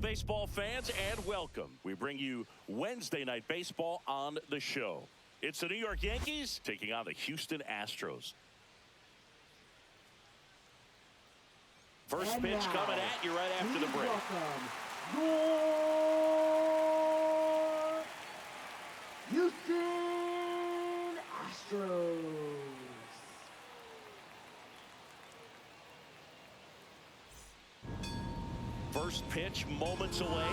baseball fans, and welcome. We bring you Wednesday Night Baseball on the show. It's the New York Yankees taking on the Houston Astros. First and pitch now, coming at you right after the break. Welcome, Houston Astros. First pitch moments away.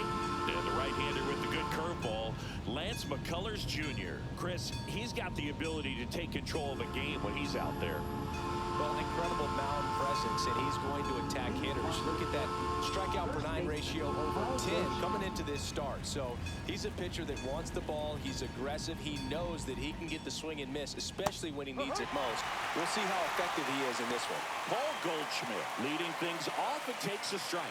And the right-hander with the good curveball, Lance McCullers Jr. Chris, he's got the ability to take control of a game when he's out there. Well, incredible mound presence, and he's going to attack hitters. Look at that strikeout per nine ratio over 10 coming into this start. So he's a pitcher that wants the ball. He's aggressive. He knows that he can get the swing and miss, especially when he needs it most. We'll see how effective he is in this one. Paul Goldschmidt leading things off and takes a strike.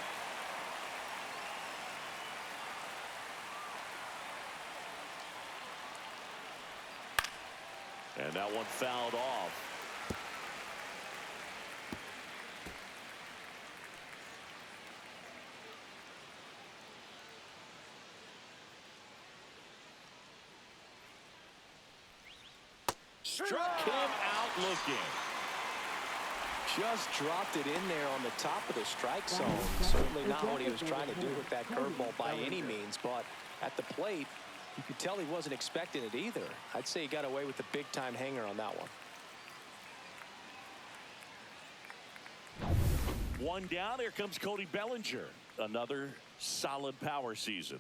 And that one fouled off. Struck him out looking. Just dropped it in there on the top of the strike zone. Certainly not what he was trying to do with that curveball by any means, but at the plate, you could tell he wasn't expecting it either. I'd say he got away with a big-time hanger on that one. One down. Here comes Cody Bellinger. Another solid power season.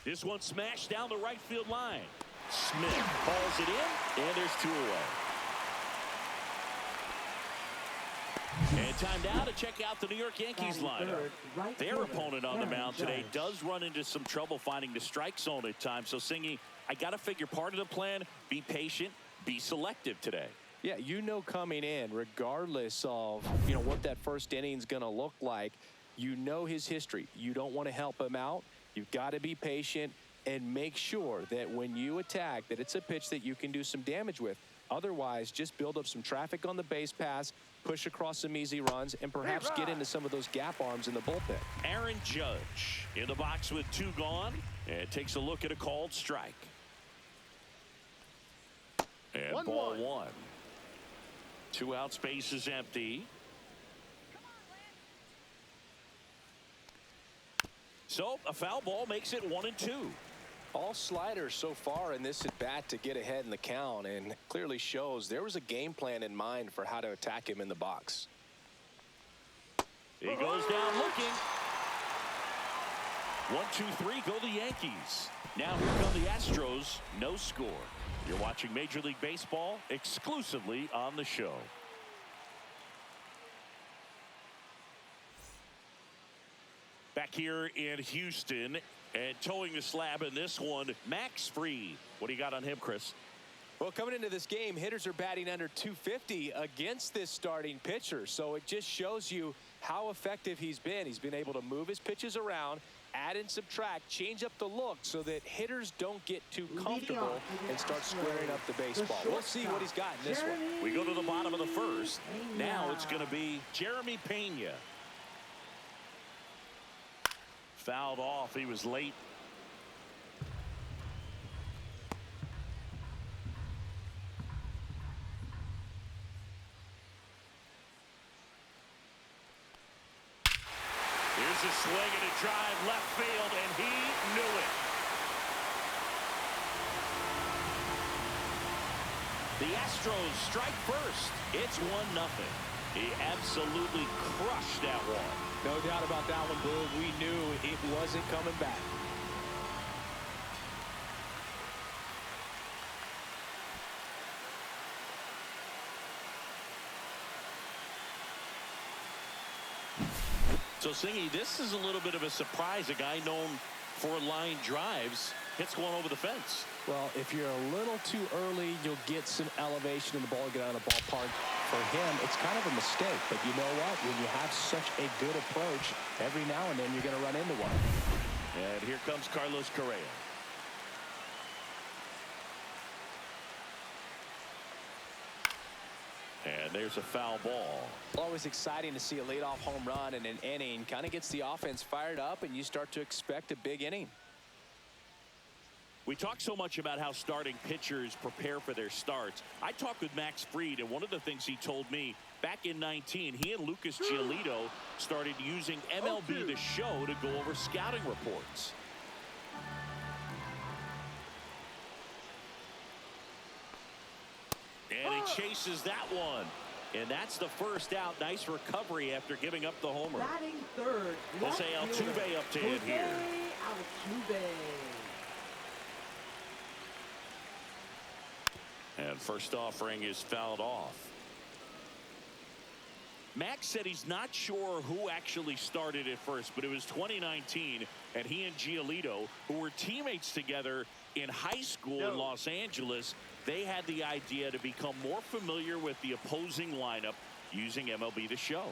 This one smashed down the right field line. Smith hauls it in, and there's two away. And time now to check out the New York Yankees lineup. Their opponent on the mound today does run into some trouble finding the strike zone at times. So, Singy, I got to figure part of the plan, be patient, be selective today. Yeah, you know coming in, regardless of, what that first inning's going to look like, you know his history. You don't want to help him out. You've got to be patient and make sure that when you attack, that it's a pitch that you can do some damage with. Otherwise, just build up some traffic on the base pass, push across some easy runs, and perhaps get into some of those gap arms in the bullpen. Aaron Judge in the box with two gone, and takes a look at a called strike. And ball one. 2 out, space is empty. So a foul ball makes it 1-2. All sliders so far in this at bat to get ahead in the count, and clearly shows there was a game plan in mind for how to attack him in the box. He goes down looking. 1-2-3 go the Yankees. Now here come the Astros. No score. You're watching Major League Baseball exclusively on the show. Back here in Houston, and towing the slab in this one, Max Fried. What do you got on him, Chris? Well, coming into this game, hitters are batting under 250 against this starting pitcher. So it just shows you how effective he's been. He's been able to move his pitches around, add and subtract, change up the look so that hitters don't get too comfortable and start squaring up the baseball. We'll see what he's got in this one. We go to the bottom of the first. Now it's going to be Jeremy Pena. Fouled off. He was late. Here's a swing and a drive left field, and he knew it. The Astros strike first. It's 1-0. He absolutely crushed that one. No doubt about that one, Boog. We knew it wasn't coming back. So, Singy, this is a little bit of a surprise. A guy known for line drives hits one over the fence. Well, if you're a little too early, you'll get some elevation in the ball, get out of the ballpark. For him, it's kind of a mistake. But you know what? When you have such a good approach, every now and then you're going to run into one. And here comes Carlos Correa. And there's a foul ball. Always exciting to see a leadoff home run in an inning. Kind of gets the offense fired up, and you start to expect a big inning. We talk so much about how starting pitchers prepare for their starts. I talked with Max Fried, and one of the things he told me back in 19, he and Lucas Giolito started using MLB The Show to go over scouting reports. And he chases that one. And that's the first out. Nice recovery after giving up the homer. Batting third. Jose Altuve up to hit here. Altuve. And first offering is fouled off. Max said he's not sure who actually started at first, but it was 2019, and he and Giolito, who were teammates together in high school in Los Angeles, they had the idea to become more familiar with the opposing lineup using MLB The Show.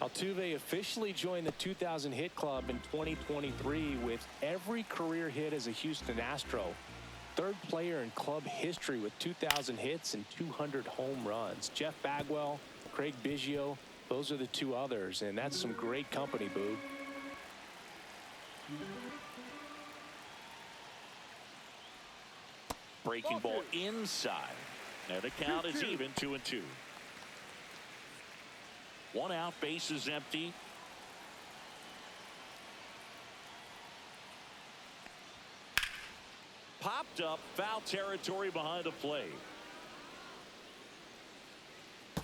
Altuve officially joined the 2,000 hit club in 2023 with every career hit as a Houston Astro. Third player in club history with 2,000 hits and 200 home runs. Jeff Bagwell, Craig Biggio, those are the two others, and that's some great company, Boog. Breaking ball inside. And the count is even, 2-2. One out, base is empty. Popped up, foul territory behind the plate.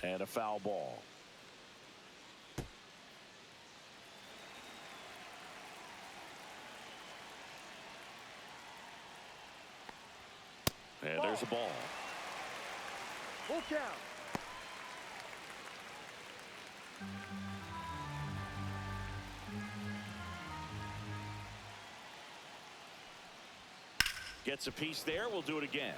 And a foul ball. And there's a ball. Full count. Gets a piece there. We'll do it again.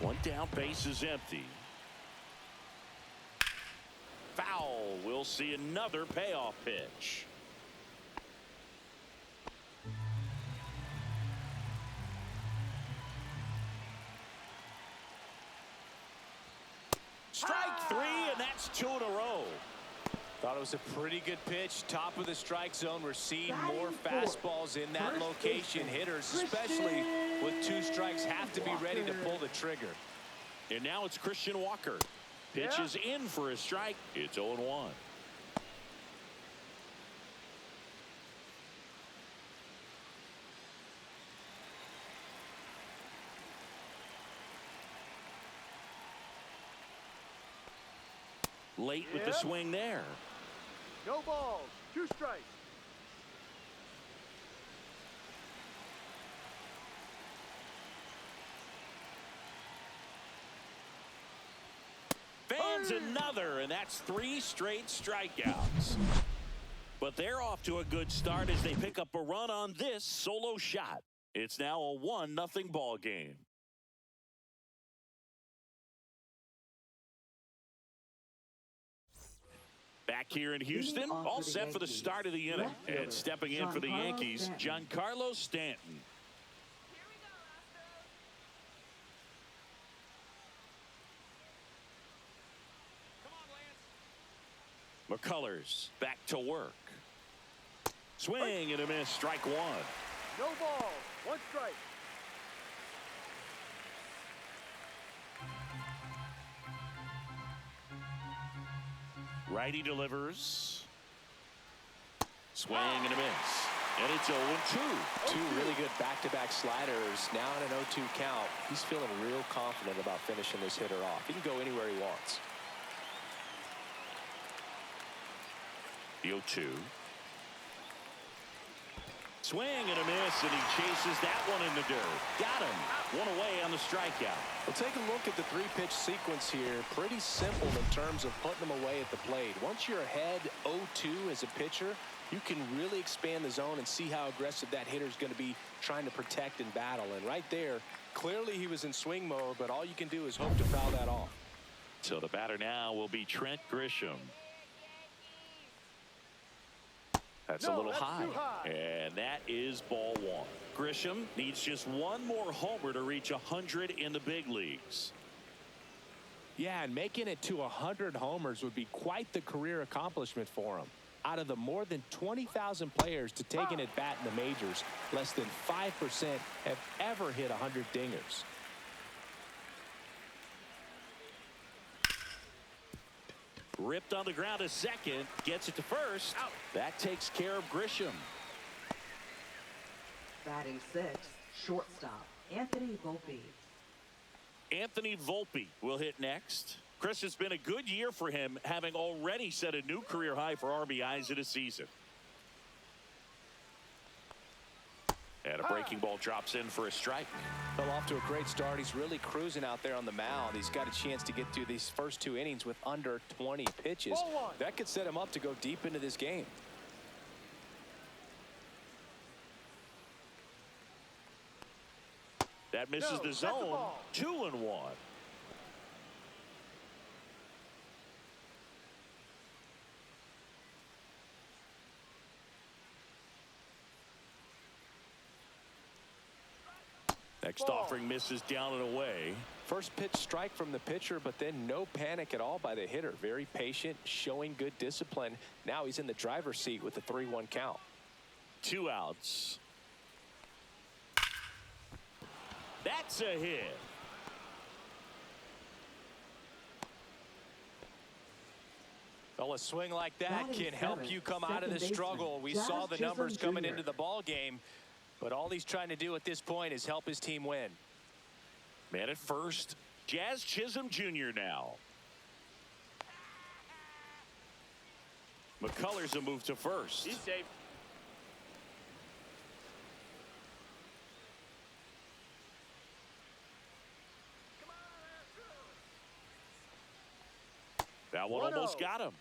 One down, base is empty. Foul. We'll see another payoff pitch. Strike three, and that's 2 in a row. Thought it was a pretty good pitch. Top of the strike zone. We're seeing more fastballs in that location. Hitters, especially with 2 strikes, have to be ready to pull the trigger. And now it's Christian Walker. Pitches in for a strike. It's 0-1. Late with the swing there. No balls. 2 strikes. Fans another, and that's 3 straight strikeouts. But they're off to a good start as they pick up a run on this solo shot. It's now a 1-0 ball game. Back here in Houston, all set for the start of the inning. And stepping in for the Yankees, Giancarlo Stanton. McCullers back to work. Swing and a miss, strike 1. No balls. 1 strike. Righty delivers. Swing and a miss. And it's 0-2. 2 really good back-to-back sliders. Now in an 0-2 count. He's feeling real confident about finishing this hitter off. He can go anywhere he wants. The 0-2. Swing and a miss, and he chases that one in the dirt. Got him. 1 away on the strikeout. Well, take a look at the 3-pitch sequence here. Pretty simple in terms of putting them away at the plate. Once you're ahead 0-2 as a pitcher, you can really expand the zone and see how aggressive that hitter is going to be trying to protect and battle. And right there, clearly he was in swing mode, but all you can do is hope to foul that off. So the batter now will be Trent Grisham. That's a little high. And that is ball one. Grisham needs just one more homer to reach 100 in the big leagues. Yeah, and making it to 100 homers would be quite the career accomplishment for him. Out of the more than 20,000 players to take an at-bat in the majors, less than 5% have ever hit 100 dingers. Ripped on the ground to second, gets it to first. Out. That takes care of Grisham. Batting sixth, shortstop, Anthony Volpe. Anthony Volpe will hit next. Chris, it's been a good year for him, having already set a new career high for RBIs in a season. And a breaking ball drops in for a strike. Well, off to a great start. He's really cruising out there on the mound. He's got a chance to get through these first two innings with under 20 pitches. That could set him up to go deep into this game. That misses the zone. 2-1. Next offering misses down and away. First pitch strike from the pitcher, but then no panic at all by the hitter. Very patient, showing good discipline. Now he's in the driver's seat with the 3-1 count. 2 outs. That's a hit. Well, a swing like that can help you come out of the struggle. We saw the numbers coming into the ball game. But all he's trying to do at this point is help his team win. Man at first, Jazz Chisholm Jr. now. McCullers a move to first. He's safe. That one almost got him.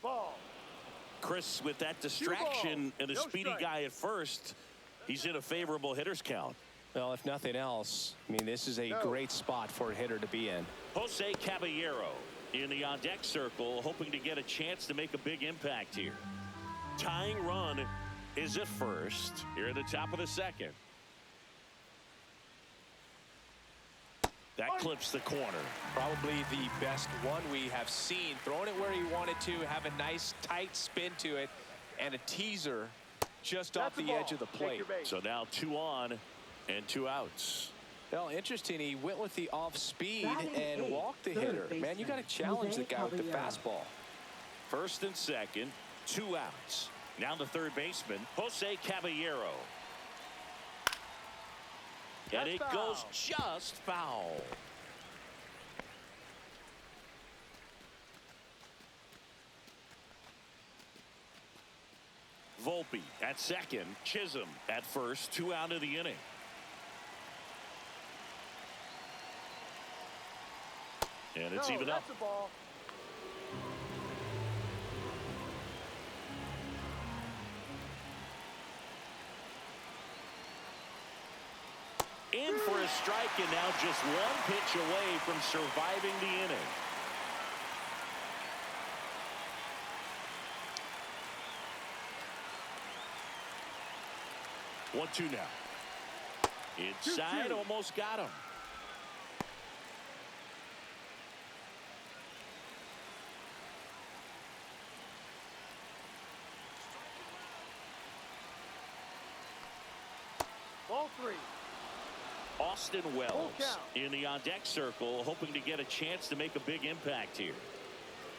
Ball. Chris, with that distraction and a speedy guy at first, he's in a favorable hitter's count. Well, if nothing else, I mean, this is a great spot for a hitter to be in. Jose Caballero in the on-deck circle, hoping to get a chance to make a big impact here. Tying run is at first here at the top of the second. That clips the corner. Probably the best one we have seen. Throwing it where he wanted to, have a nice tight spin to it, and a teaser just off the edge of the plate. So now 2 on and 2 outs. Well, interesting. He went with the off speed and walked the hitter. Man, you got to challenge the guy with the fastball. First and second, 2 outs. Now the third baseman, Jose Caballero. And it goes just foul. Volpe at second, Chisholm at first, 2 out of the inning. And it's even up. In for a strike, and now just 1 pitch away from surviving the inning. One, 2 now. Inside, almost got him. Ball 3. Austin Wells in the on-deck circle, hoping to get a chance to make a big impact here.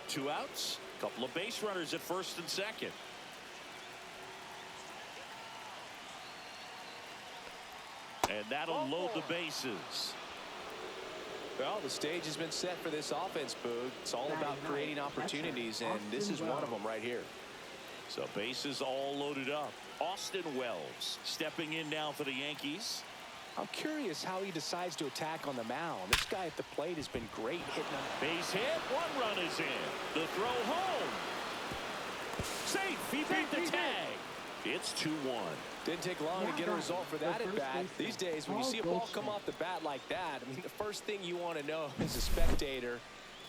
2 outs, a couple of base runners at first and second. And that'll load the bases. Well, the stage has been set for this offense, Boog. It's all about creating opportunities, and this is one of them right here. So bases all loaded up. Austin Wells stepping in now for the Yankees. I'm curious how he decides to attack on the mound. This guy at the plate has been great hitting him. Base hit. One run is in. The throw home. Safe. He beat the tag. It's 2-1. Didn't take long to get a result for that at bat. These days, when you see a ball come off the bat like that, I mean, the first thing you want to know as a spectator,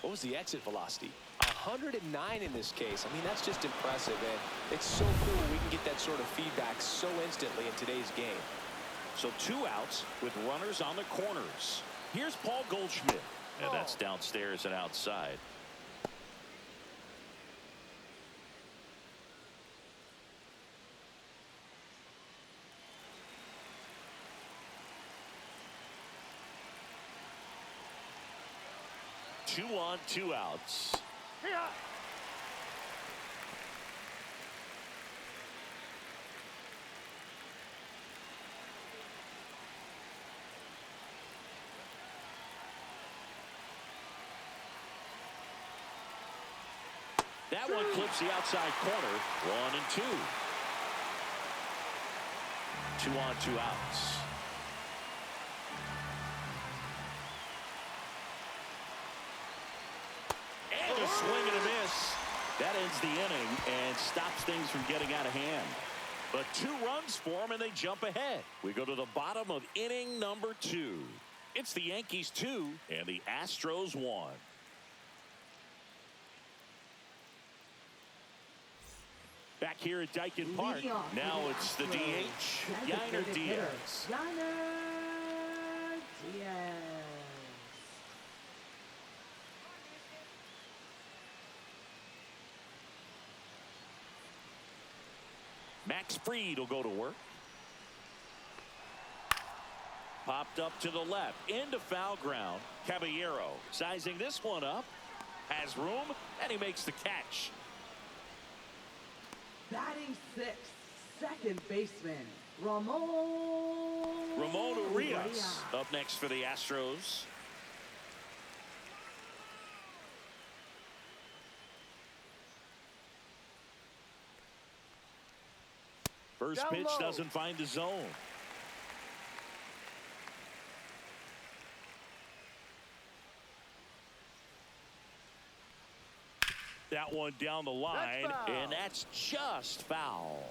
what was the exit velocity? 109 in this case. I mean, that's just impressive, and it's so cool we can get that sort of feedback so instantly in today's game. So 2 outs with runners on the corners. Here's Paul Goldschmidt, and that's downstairs and outside. Two on, 2 outs. Here. That one clips the outside corner. 1-2. 2 on, 2 outs. And a swing and a miss. That ends the inning and stops things from getting out of hand. But 2 runs for them, and they jump ahead. We go to the bottom of inning number 2. It's the Yankees 2 and the Astros 1. Back here at Dyken Park. Now it's the DH, Yainer Diaz. Yainer Diaz. Max Fried will go to work. Popped up to the left, into foul ground. Caballero sizing this one up. Has room, and he makes the catch. Batting 6th, second baseman, Ramon Urias up next for the Astros. First Down pitch low. doesn't find the zone. That one down the line, That's foul. and that's just foul.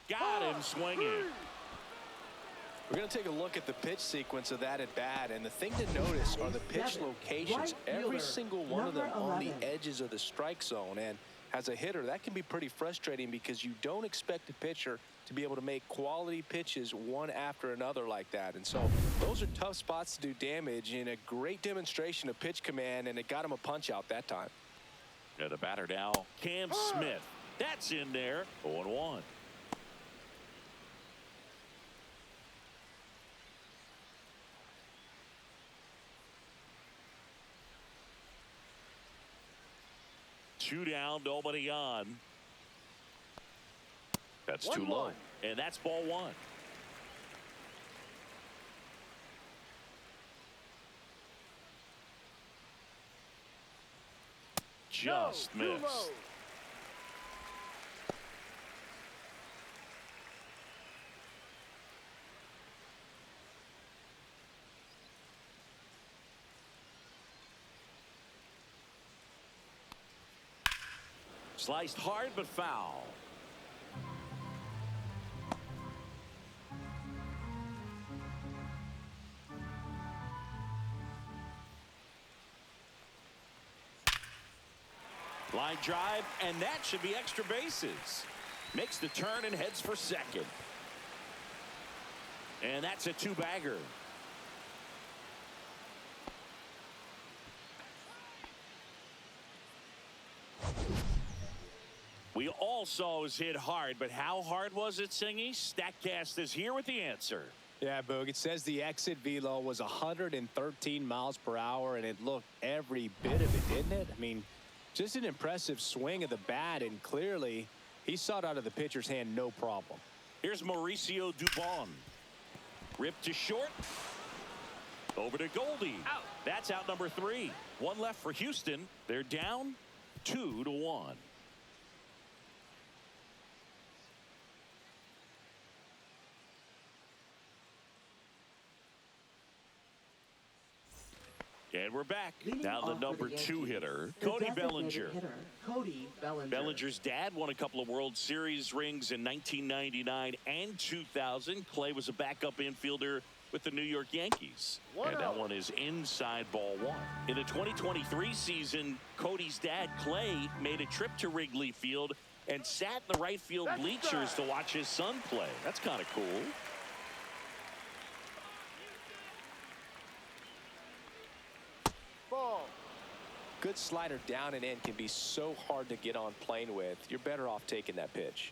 Got him swinging. We're going to take a look at the pitch sequence of that at bat, and the thing to notice are the pitch locations. Every single one of them on the edges of the strike zone, and as a hitter, that can be pretty frustrating because you don't expect a pitcher to be able to make quality pitches one after another like that. And so those are tough spots to do damage, and a great demonstration of pitch command, and it got him a punch out that time. And the batter now, Cam Smith. That's in there. 0-1. Two down, nobody on. That's too low. And that's ball 1. Just missed. Sliced hard but foul. Line drive, and that should be extra bases. Makes the turn and heads for second. And that's a 2-bagger. We all saw it was hit hard, but how hard was it, Singy? StatCast is here with the answer. Yeah, Boog, it says the exit velo was 113 miles per hour, and it looked every bit of it, didn't it? I mean, Just an impressive swing of the bat, and clearly he saw it out of the pitcher's hand no problem. Here's Mauricio Dubon. Ripped to short. Over to Goldie. Out. That's out number 3. One left for Houston. They're down 2-1. And we're back. Now the number 2 hitter, Cody Bellinger. Bellinger's dad won a couple of World Series rings in 1999 and 2000. Clay was a backup infielder with the New York Yankees. And that one is inside ball 1. In the 2023 season, Cody's dad, Clay, made a trip to Wrigley Field and sat in the right field bleachers to watch his son play. That's kind of cool. Good slider down and in can be so hard to get on plane with. You're better off taking that pitch.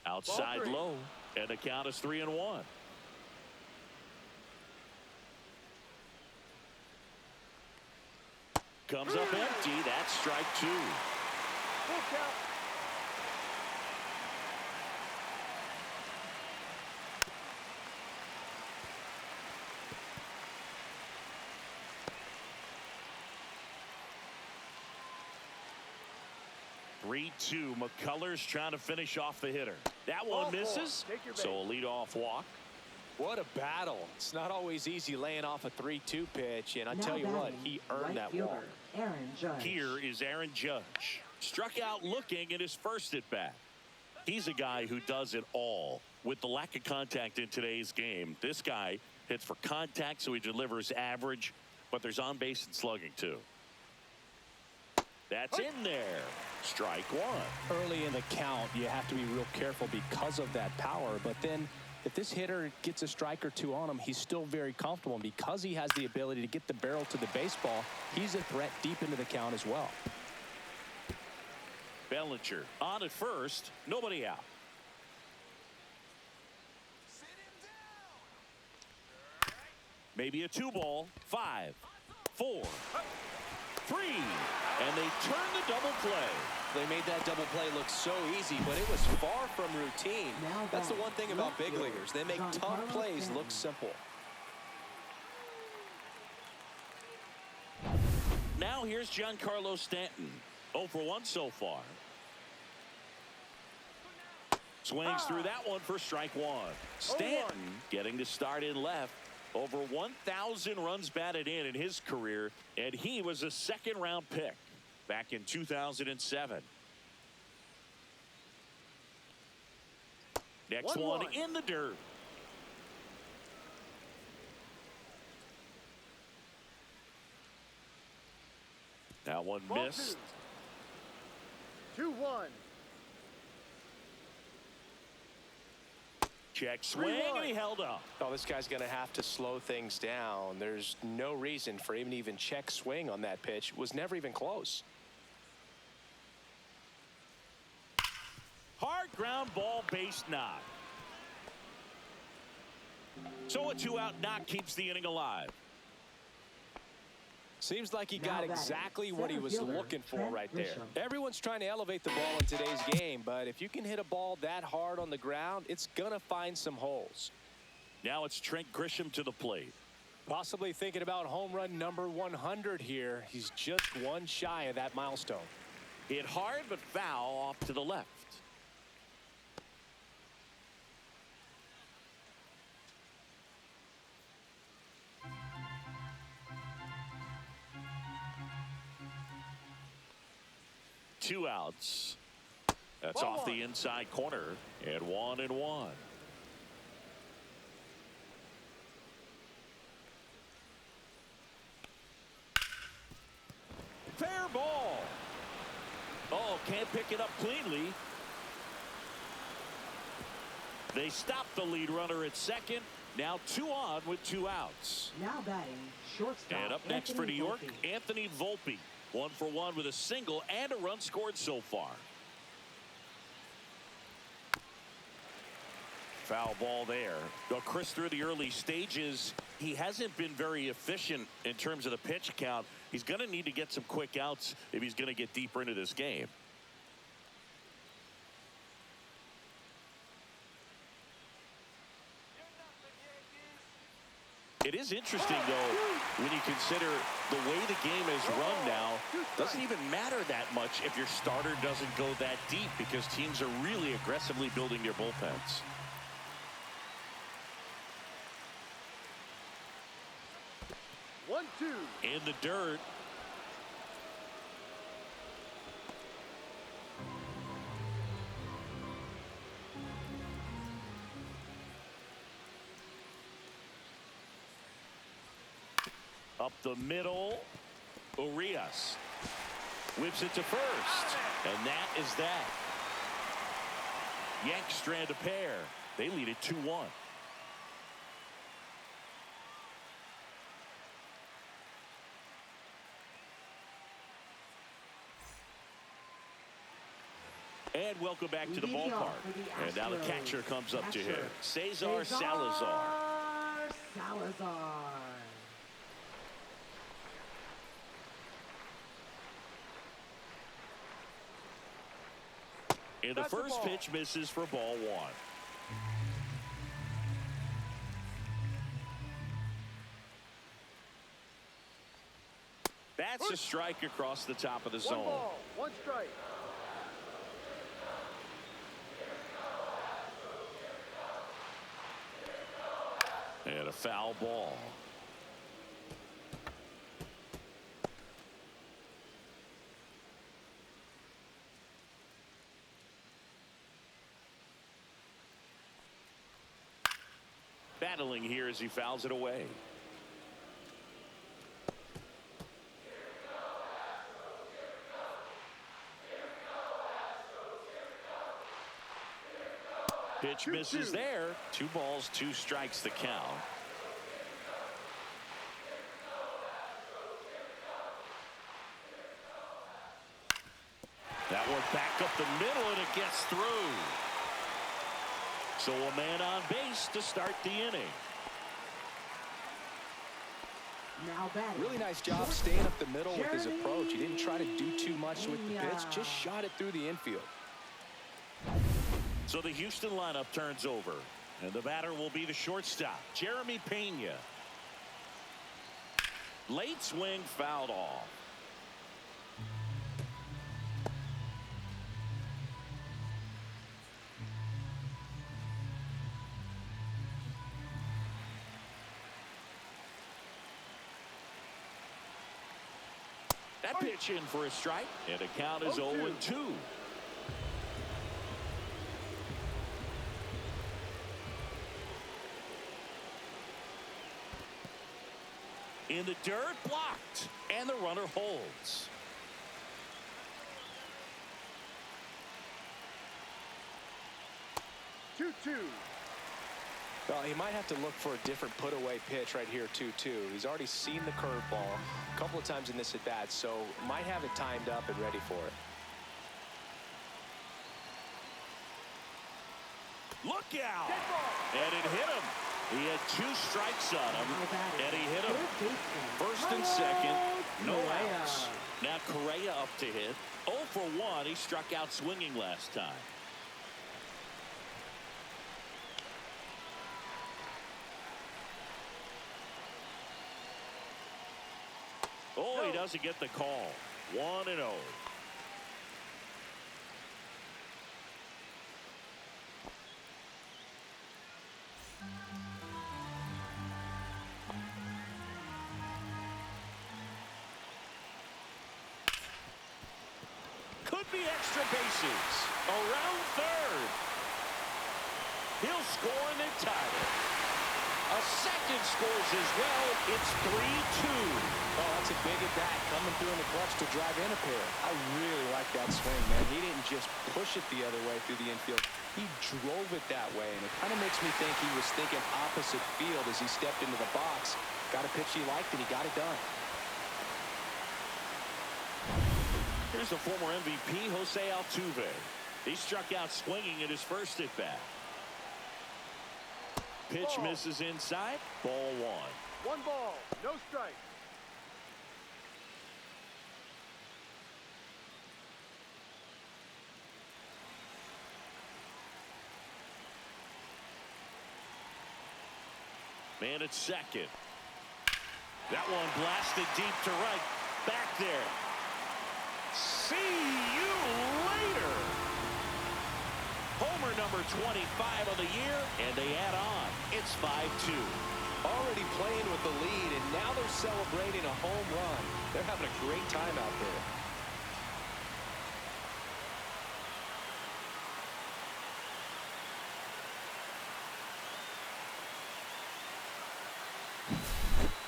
Outside low, and the count is 3-1. Comes up empty. That's strike 2. Full count. 3-2. McCullers trying to finish off the hitter. That one misses. So a leadoff walk. What a battle. It's not always easy laying off a 3-2 pitch, and I tell you what, he earned that walk. Here is Aaron Judge. Struck out looking at his first at bat. He's a guy who does it all. With the lack of contact in today's game, this guy hits for contact, so he delivers average, but there's on base and slugging too. That's in there. Strike 1. Early in the count, you have to be real careful because of that power. But then if this hitter gets a strike or two on him, he's still very comfortable. And because he has the ability to get the barrel to the baseball, he's a threat deep into the count as well. Bellinger on at first. Nobody out. Maybe a 2-ball. 5, 4, 3. And they turn the double play. They made that double play look so easy, but it was far from routine. That's the one thing about big leaguers. They make tough plays look simple. Now here's Giancarlo Stanton. 0 for 1 so far. Swings through that one for strike 1. Stanton getting to start in left. Over 1,000 runs batted in his career, and he was a 2nd-round pick back in 2007. Next one in the dirt. That one missed. 2-1. Check swing, and he held up. Oh, this guy's going to have to slow things down. There's no reason for him to even check swing on that pitch. It was never even close. Hard ground ball, base knock. So a 2-out knock keeps the inning alive. Seems like he got exactly what he was looking for right there. Everyone's trying to elevate the ball in today's game, but if you can hit a ball that hard on the ground, it's going to find some holes. Now it's Trent Grisham to the plate. Possibly thinking about home run number 100 here. He's just one shy of that milestone. Hit hard but foul off to the left. Two outs. That's off the inside corner, and 1-1. Fair ball. Oh, can't pick it up cleanly. They stop the lead runner at second. Now 2 on with 2 outs. Now batting shortstop. And up next for New York, Anthony Volpe. 1 for 1 with a single and a run scored so far. Foul ball there. They'll crisp through the early stages. He hasn't been very efficient in terms of the pitch count. He's going to need to get some quick outs if he's going to get deeper into this game. It is interesting, though, when you consider the way the game is run now, doesn't even matter that much if your starter doesn't go that deep because teams are really aggressively building their bullpens. 1-2. In the dirt. Up the middle. Urias whips it to first. And that is that. Yanks strand a pair. They lead it 2-1. And welcome back to the ballpark. And now the catcher comes up to him. Cesar Salazar. And the first pitch misses for ball one. That's a strike across the top of the zone. 1 ball, 1 strike. And a foul ball. Battling here as he fouls it away. Pitch misses there. 2 balls, 2 strikes the count. That one back up the middle, and it gets through. So a man on base to start the inning. Really nice job staying up the middle with his approach. He didn't try to do too much with the pitch, just shot it through the infield. So the Houston lineup turns over, and the batter will be the shortstop, Jeremy Pena. Late swing fouled off. That pitch in for a strike, and the count is 0-2. In the dirt, blocked, and the runner holds. Well, he might have to look for a different put-away pitch right here, 2-2. He's already seen the curveball a couple of times in this at-bat, so might have it timed up and ready for it. Look out! And it hit him. He had 2 strikes on him, and he hit him. First and second, no outs. Now Correa up to hit. 0 for 1. He struck out swinging last time. Oh, he doesn't get the call. 1-0. Could be extra bases. Around third. He'll score and then tie it. A second scores as well. It's 3-2. Oh, that's a big at-bat coming through in the clutch to drive in a pair. I really like that swing, man. He didn't just push it the other way through the infield. He drove it that way, and it kind of makes me think he was thinking opposite field as he stepped into the box. Got a pitch he liked, and he got it done. Here's the former MVP, Jose Altuve. He struck out swinging at his first at-bat. Pitch misses inside. Ball 1. 1 ball, no strike. Man at second. That one blasted deep to right. Back there. See you later. Homer number 25 of the year, and they add on. It's 5-2. Already playing with the lead, and now they're celebrating a home run. They're having a great time out there.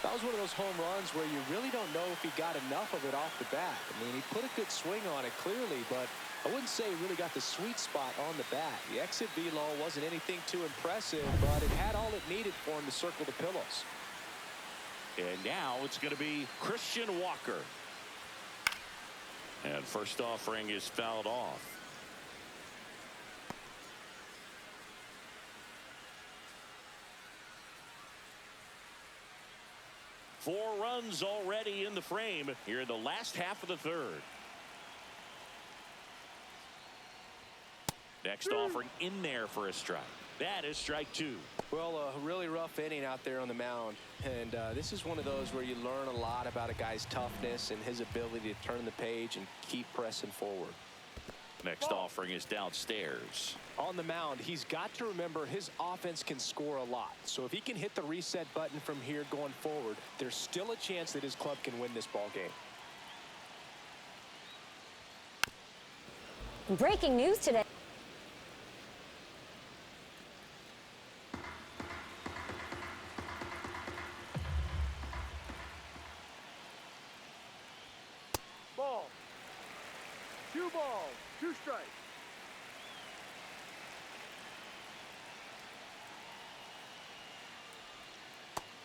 That was one of those home runs where you really don't know if he got enough of it off the bat. I mean, he put a good swing on it clearly, but I wouldn't say he really got the sweet spot on the bat. The exit velo wasn't anything too impressive, but it had all it needed for him to circle the pillows. And now it's going to be Christian Walker. And first offering is fouled off. Four runs already in the frame here in the last half of the third. Next offering in there for a strike. That is strike 2. Well, a really rough inning out there on the mound. And this is one of those where you learn a lot about a guy's toughness and his ability to turn the page and keep pressing forward. Next offering is downstairs. On the mound, he's got to remember his offense can score a lot. So if he can hit the reset button from here going forward, there's still a chance that his club can win this ball game. Breaking news today. Ball. 2 balls, 2 strikes.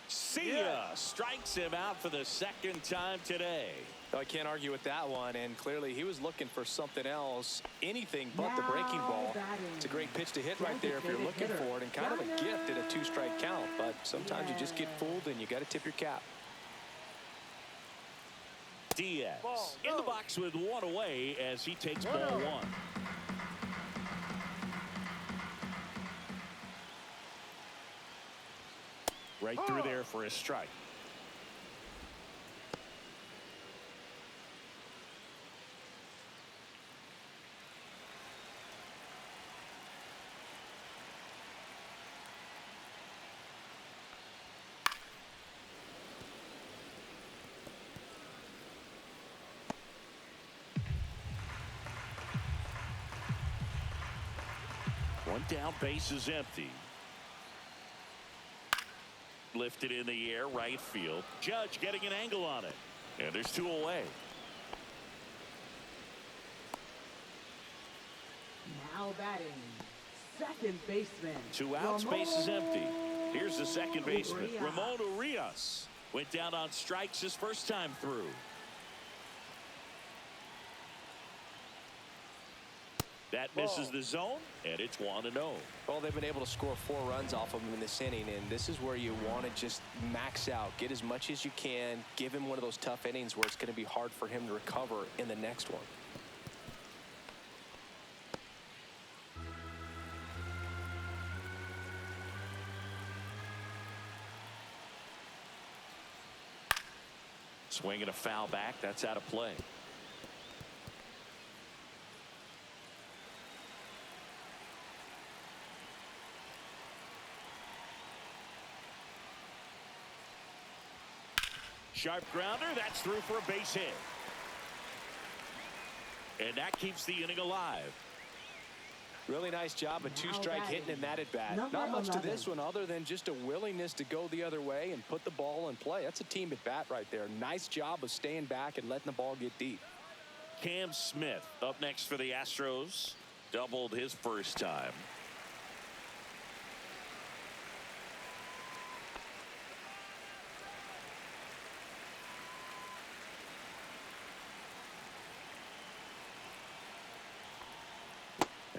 See ya! Strikes him out for the second time today. I can't argue with that one, and clearly he was looking for something else, anything but the breaking ball. It's a great pitch to hit right there if you're looking for it, and kind of a gift at a 2-strike count, but sometimes you just get fooled and you got to tip your cap. Diaz in the box with one away as he takes ball 1. Right through there for a strike. One down, base is empty. Lifted in the air, right field. Judge getting an angle on it. And there's 2 away. Now batting, second baseman. 2 outs, base is empty. Here's the second baseman, Urias. Ramon Urias. Went down on strikes his first time through. That misses the zone, and it's 1-0. Well, they've been able to score 4 runs off of him in this inning, and this is where you want to just max out, get as much as you can, give him one of those tough innings where it's going to be hard for him to recover in the next one. Swinging a foul back, that's out of play. Sharp grounder, that's through for a base hit. And that keeps the inning alive. Really nice job, a 2-strike hitting in that at bat. Number Not much to 11. this one other than just a willingness to go the other way and put the ball in play. That's a team at bat right there. Nice job of staying back and letting the ball get deep. Cam Smith up next for the Astros. Doubled his first time.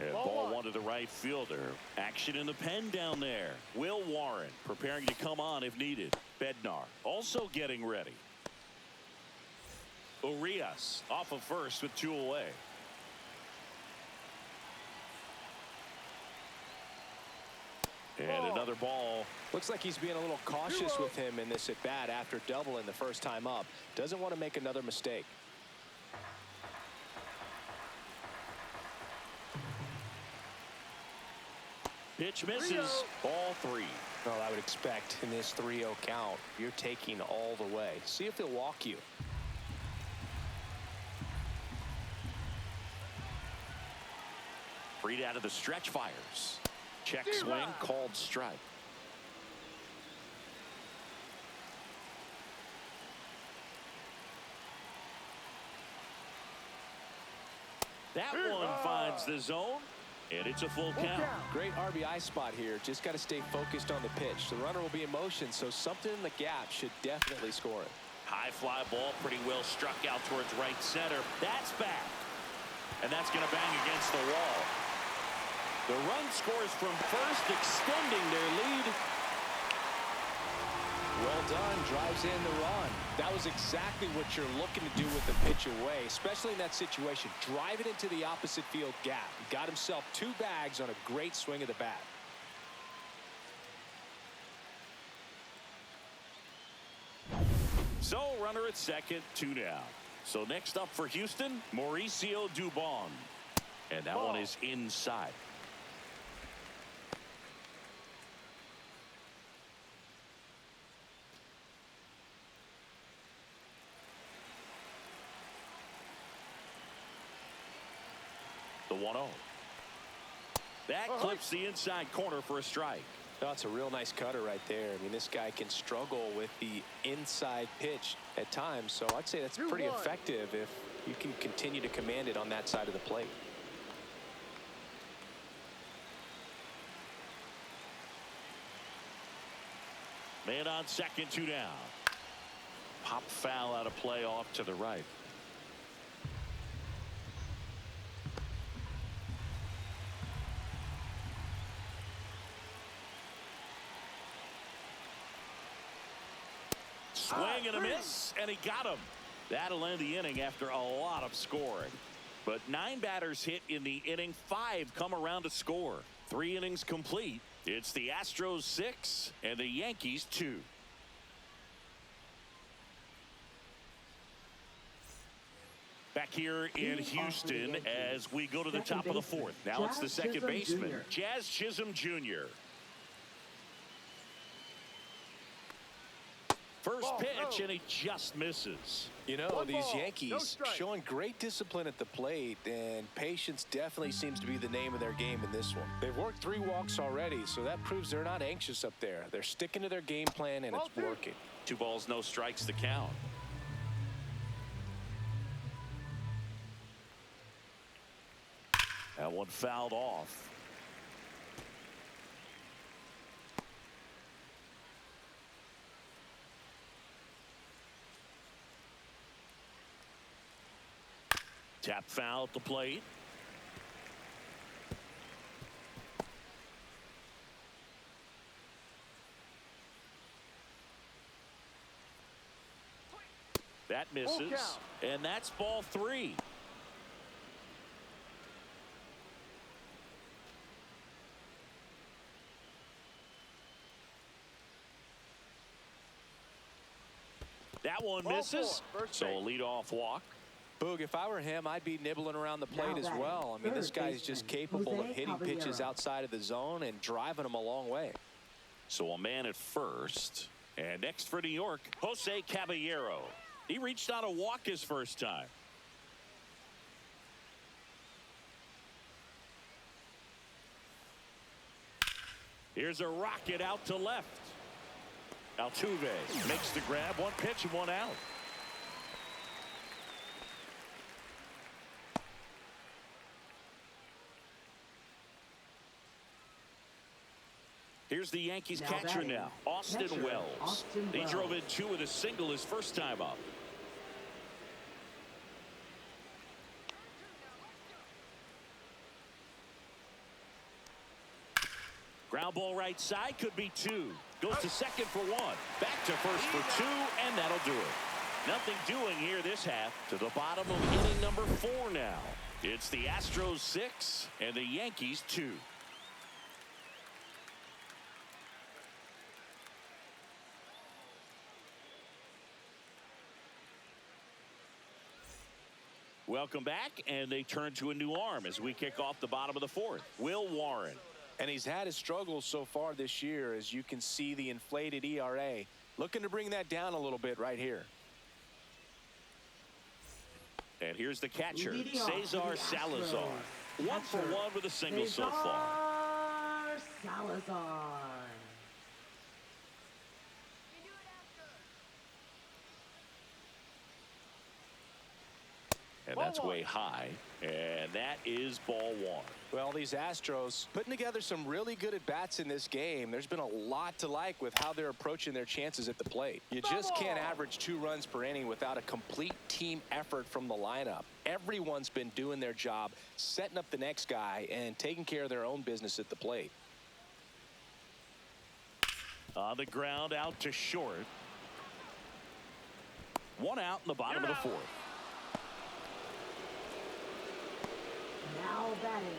And ball 1 to the right fielder. Action in the pen down there. Will Warren preparing to come on if needed. Bednar also getting ready. Urias off of first with 2 away. And another ball. Looks like he's being a little cautious with him in this at bat after doubling the first time up. Doesn't want to make another mistake. Pitch misses. Ball 3. Well, I would expect in this 3-0 count, you're taking all the way. See if he'll walk you. Read out of the stretch, fires. Check swing, called strike. That one finds the zone, and it's a full count. Great RBI spot here. Just got to stay focused on the pitch. The runner will be in motion, so something in the gap should definitely score it. High fly ball, pretty well struck out towards right center. That's back, and that's going to bang against the wall. The run scores from first, extending their lead. Well done, drives in the run. That was exactly what you're looking to do with the pitch away, especially in that situation. Drive it into the opposite field gap. He got himself 2 bags on a great swing of the bat. So runner at second, 2 down. So next up for Houston, Mauricio Dubon. And that one is inside. The 1-0. That clips the inside corner for a strike. That's a real nice cutter right there. I mean, this guy can struggle with the inside pitch at times, so I'd say that's pretty effective if you can continue to command it on that side of the plate. Man on second, 2 down. Pop foul out of play off to the right. Swing and a miss, and he got him. That'll end the inning after a lot of scoring. But 9 batters hit in the inning, 5 come around to score. 3 innings complete. It's the Astros 6 and the Yankees 2. Back here in Houston as we go to the top of the 4th. Now it's the second baseman, Jazz Chisholm Jr. First pitch, and he just misses. You know, these Yankees showing great discipline at the plate, and patience definitely seems to be the name of their game in this one. They've worked 3 walks already, so that proves they're not anxious up there. They're sticking to their game plan, and it's working. 2 balls, no strikes, the count. That one fouled off. Tap foul at the plate. That misses, and that's ball 3. That one misses, so a leadoff walk. Boog, if I were him, I'd be nibbling around the plate as well. I mean, this guy's just capable of hitting pitches outside of the zone and driving them a long way. So a man at first. And next for New York, Jose Caballero. He reached on a walk his first time. Here's a rocket out to left. Altuve makes the grab. 1 pitch and 1 out. Here's the Yankees catcher now, Austin Wells. He drove in 2 with a single his first time up. Ground ball right side, could be 2. Goes to second for one. Back to first for two, and that'll do it. Nothing doing here this half. To the bottom of inning number 4 now. It's the Astros 6 and the Yankees 2. Welcome back, and they turn to a new arm as we kick off the bottom of the 4th. Will Warren. And he's had his struggles so far this year, as you can see the inflated ERA. Looking to bring that down a little bit right here. And here's the catcher, Leading off Cesar the Salazar. Astros. 1 for 1 with a single so far. Salazar. And that's way high. And that is ball 1. Well, these Astros putting together some really good at-bats in this game. There's been a lot to like with how they're approaching their chances at the plate. You just can't average 2 runs per inning without a complete team effort from the lineup. Everyone's been doing their job, setting up the next guy, and taking care of their own business at the plate. On the ground, out to short. 1 out in the bottom of the 4th. Now batting,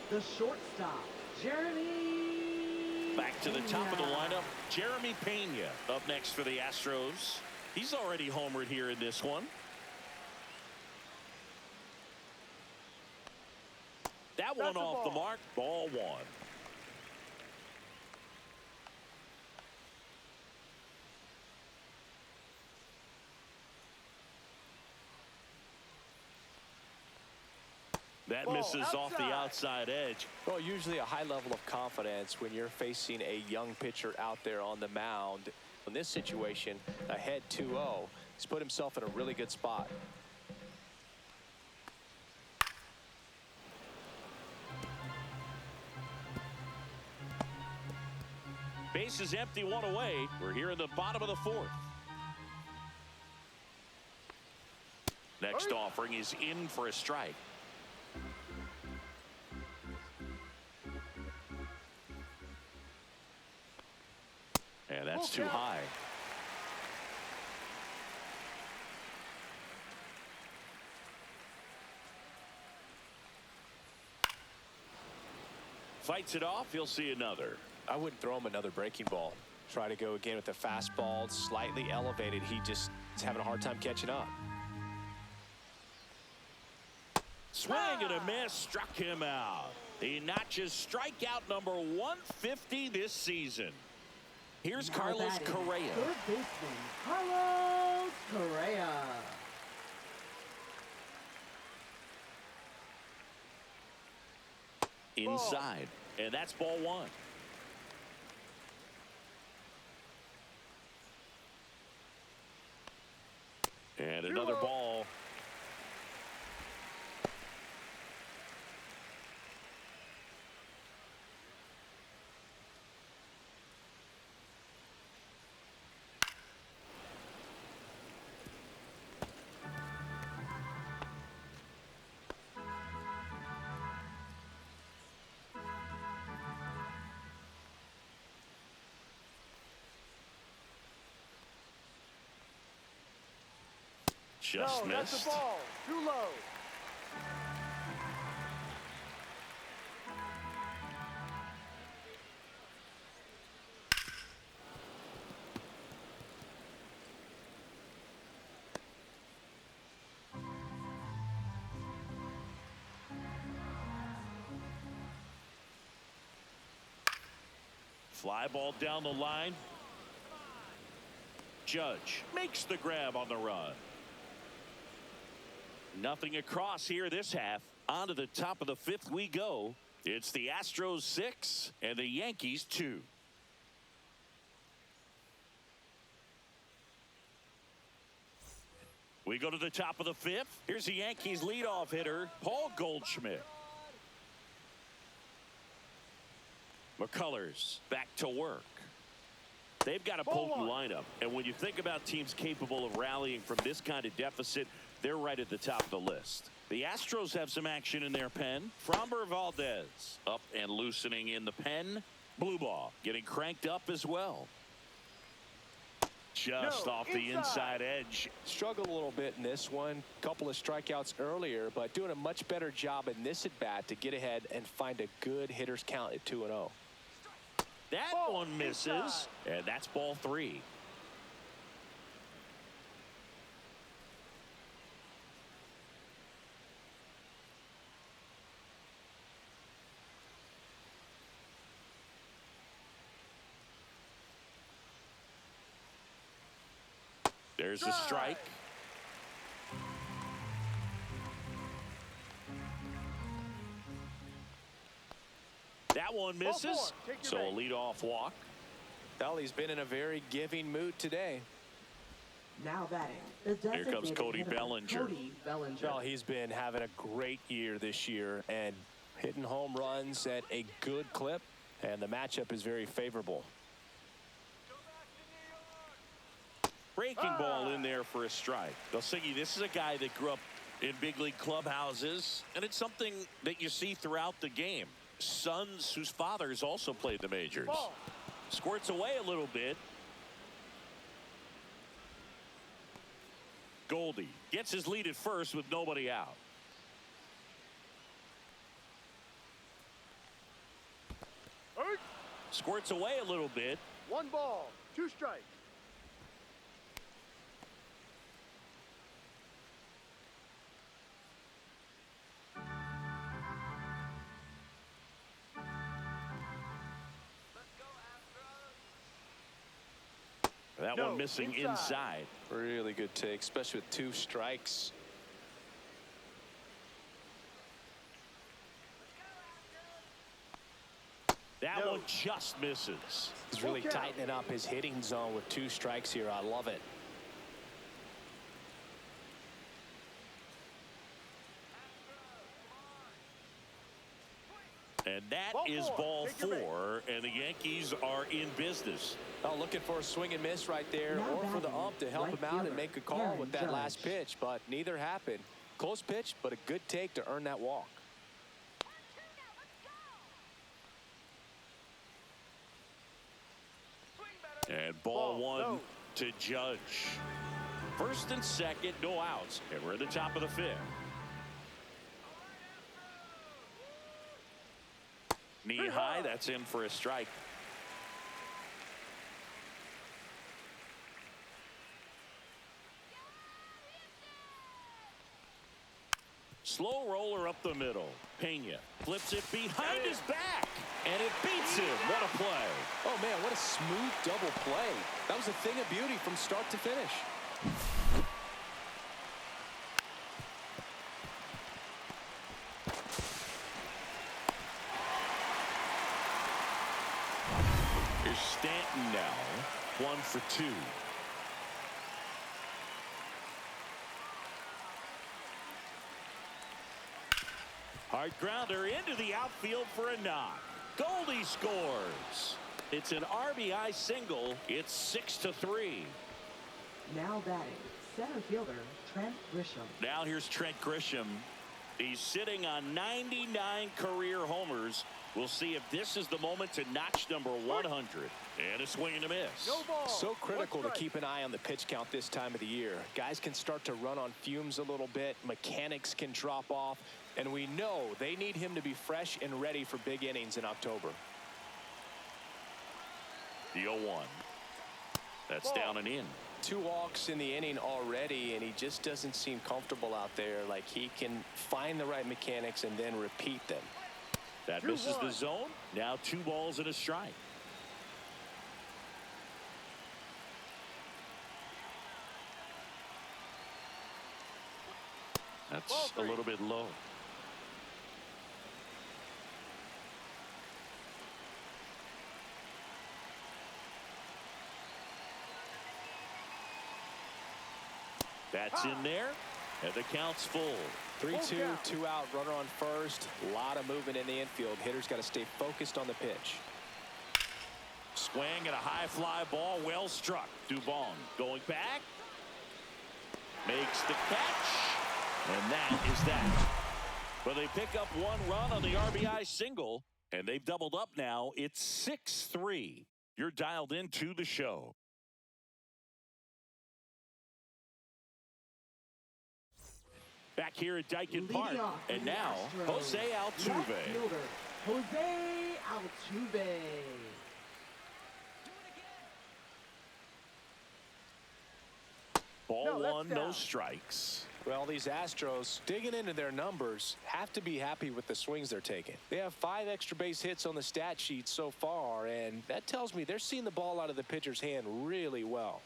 the shortstop, Jeremy. Back to the top of the Pena. lineup, Jeremy Pena up next for the Astros. He's already homered here in this one. That one off the mark, ball 1. That misses off the outside edge. Well, usually a high level of confidence when you're facing a young pitcher out there on the mound. In this situation, ahead 2-0, he's put himself in a really good spot. Base is empty, 1 away. We're here in the bottom of the 4th. Next offering is in for a strike. And that's too high. Fights it off. He'll see another. I wouldn't throw him another breaking ball. Try to go again with the fastball, slightly elevated. He just is having a hard time catching up. Swing and a miss, struck him out. He notches strikeout number 150 this season. Here's Now Carlos batting, Correa. third baseman, Carlos Correa. Inside, and that's ball 1. And another ball. Just That's missed. the ball. Too low. Fly ball down the line. Judge makes the grab on the run. Nothing across here this half. On to the top of the 5th we go. It's the Astros 6 and the Yankees 2. We go to the top of the 5th. Here's the Yankees leadoff hitter, Paul Goldschmidt. McCullers back to work. They've got a potent lineup, and when you think about teams capable of rallying from this kind of deficit, they're right at the top of the list. The Astros have some action in their pen. Framber Valdez up and loosening in the pen. Blue ball getting cranked up as well. Just off the inside edge. Struggled a little bit in this one. Couple of strikeouts earlier, but doing a much better job in this at-bat to get ahead and find a good hitter's count at 2-0. That one misses, and that's ball 3. There's a strike. That one misses. So a leadoff walk. Well, he's been in a very giving mood today. Now batting. The Here comes Cody Bellinger. Well, he's been having a great year this year and hitting home runs at a good clip, and the matchup is very favorable. Breaking ball in there for a strike. Delsiggy, this is a guy that grew up in big league clubhouses, and it's something that you see throughout the game. Sons whose fathers also played the majors. Squirts away a little bit. Goldie gets his lead at first with nobody out. Squirts away a little bit. 1 ball, 2 strikes. That one missing inside. Really good take, especially with 2 strikes. That one just misses. He's really tightening up his hitting zone with 2 strikes here. I love it. And that is ball 4, and the Yankees are in business. Oh, looking for a swing and miss right there, or for the ump to help him out and make a call with that last pitch, but neither happened. Close pitch, but a good take to earn that walk. And ball 1 to Judge. First and second, no outs, and we're at the top of the 5th. Knee high, that's in for a strike. Slow roller up the middle. Pena flips it behind his back, and it beats him. What a play. Oh, man, what a smooth double play. That was a thing of beauty from start to finish. Here's Stanton now, 1 for 2. Hard grounder into the outfield for a knock. Goldie scores. It's an RBI single. It's 6-3. Now batting. Center fielder Trent Grisham. Now here's Trent Grisham. He's sitting on 99 career homers. We'll see if this is the moment to notch number 100. And a swing and a miss. So critical to keep an eye on the pitch count this time of the year. Guys can start to run on fumes a little bit. Mechanics can drop off. And we know they need him to be fresh and ready for big innings in October. The 0-1. That's down and in. 2 walks in the inning already, and he just doesn't seem comfortable out there. Like he can find the right mechanics and then repeat them. That misses the zone. Now 2 balls and a strike. That's a little bit low. That's in there, and the count's full. 3-2, 2 out, runner on first. A lot of movement in the infield. Hitters got to stay focused on the pitch. Swing and a high fly ball, well struck. Dubon going back, makes the catch, and that is that. But they pick up 1 run on the RBI single, and they've doubled up now. It's 6-3. You're dialed into the show. here at Dyken Park. Leading off for And the now, Astros, Jose left Altuve. fielder, Jose Altuve. Ball No, that's one, no down. strikes. Well, these Astros, digging into their numbers, have to be happy with the swings they're taking. They have 5 extra base hits on the stat sheet so far, and that tells me they're seeing the ball out of the pitcher's hand really well.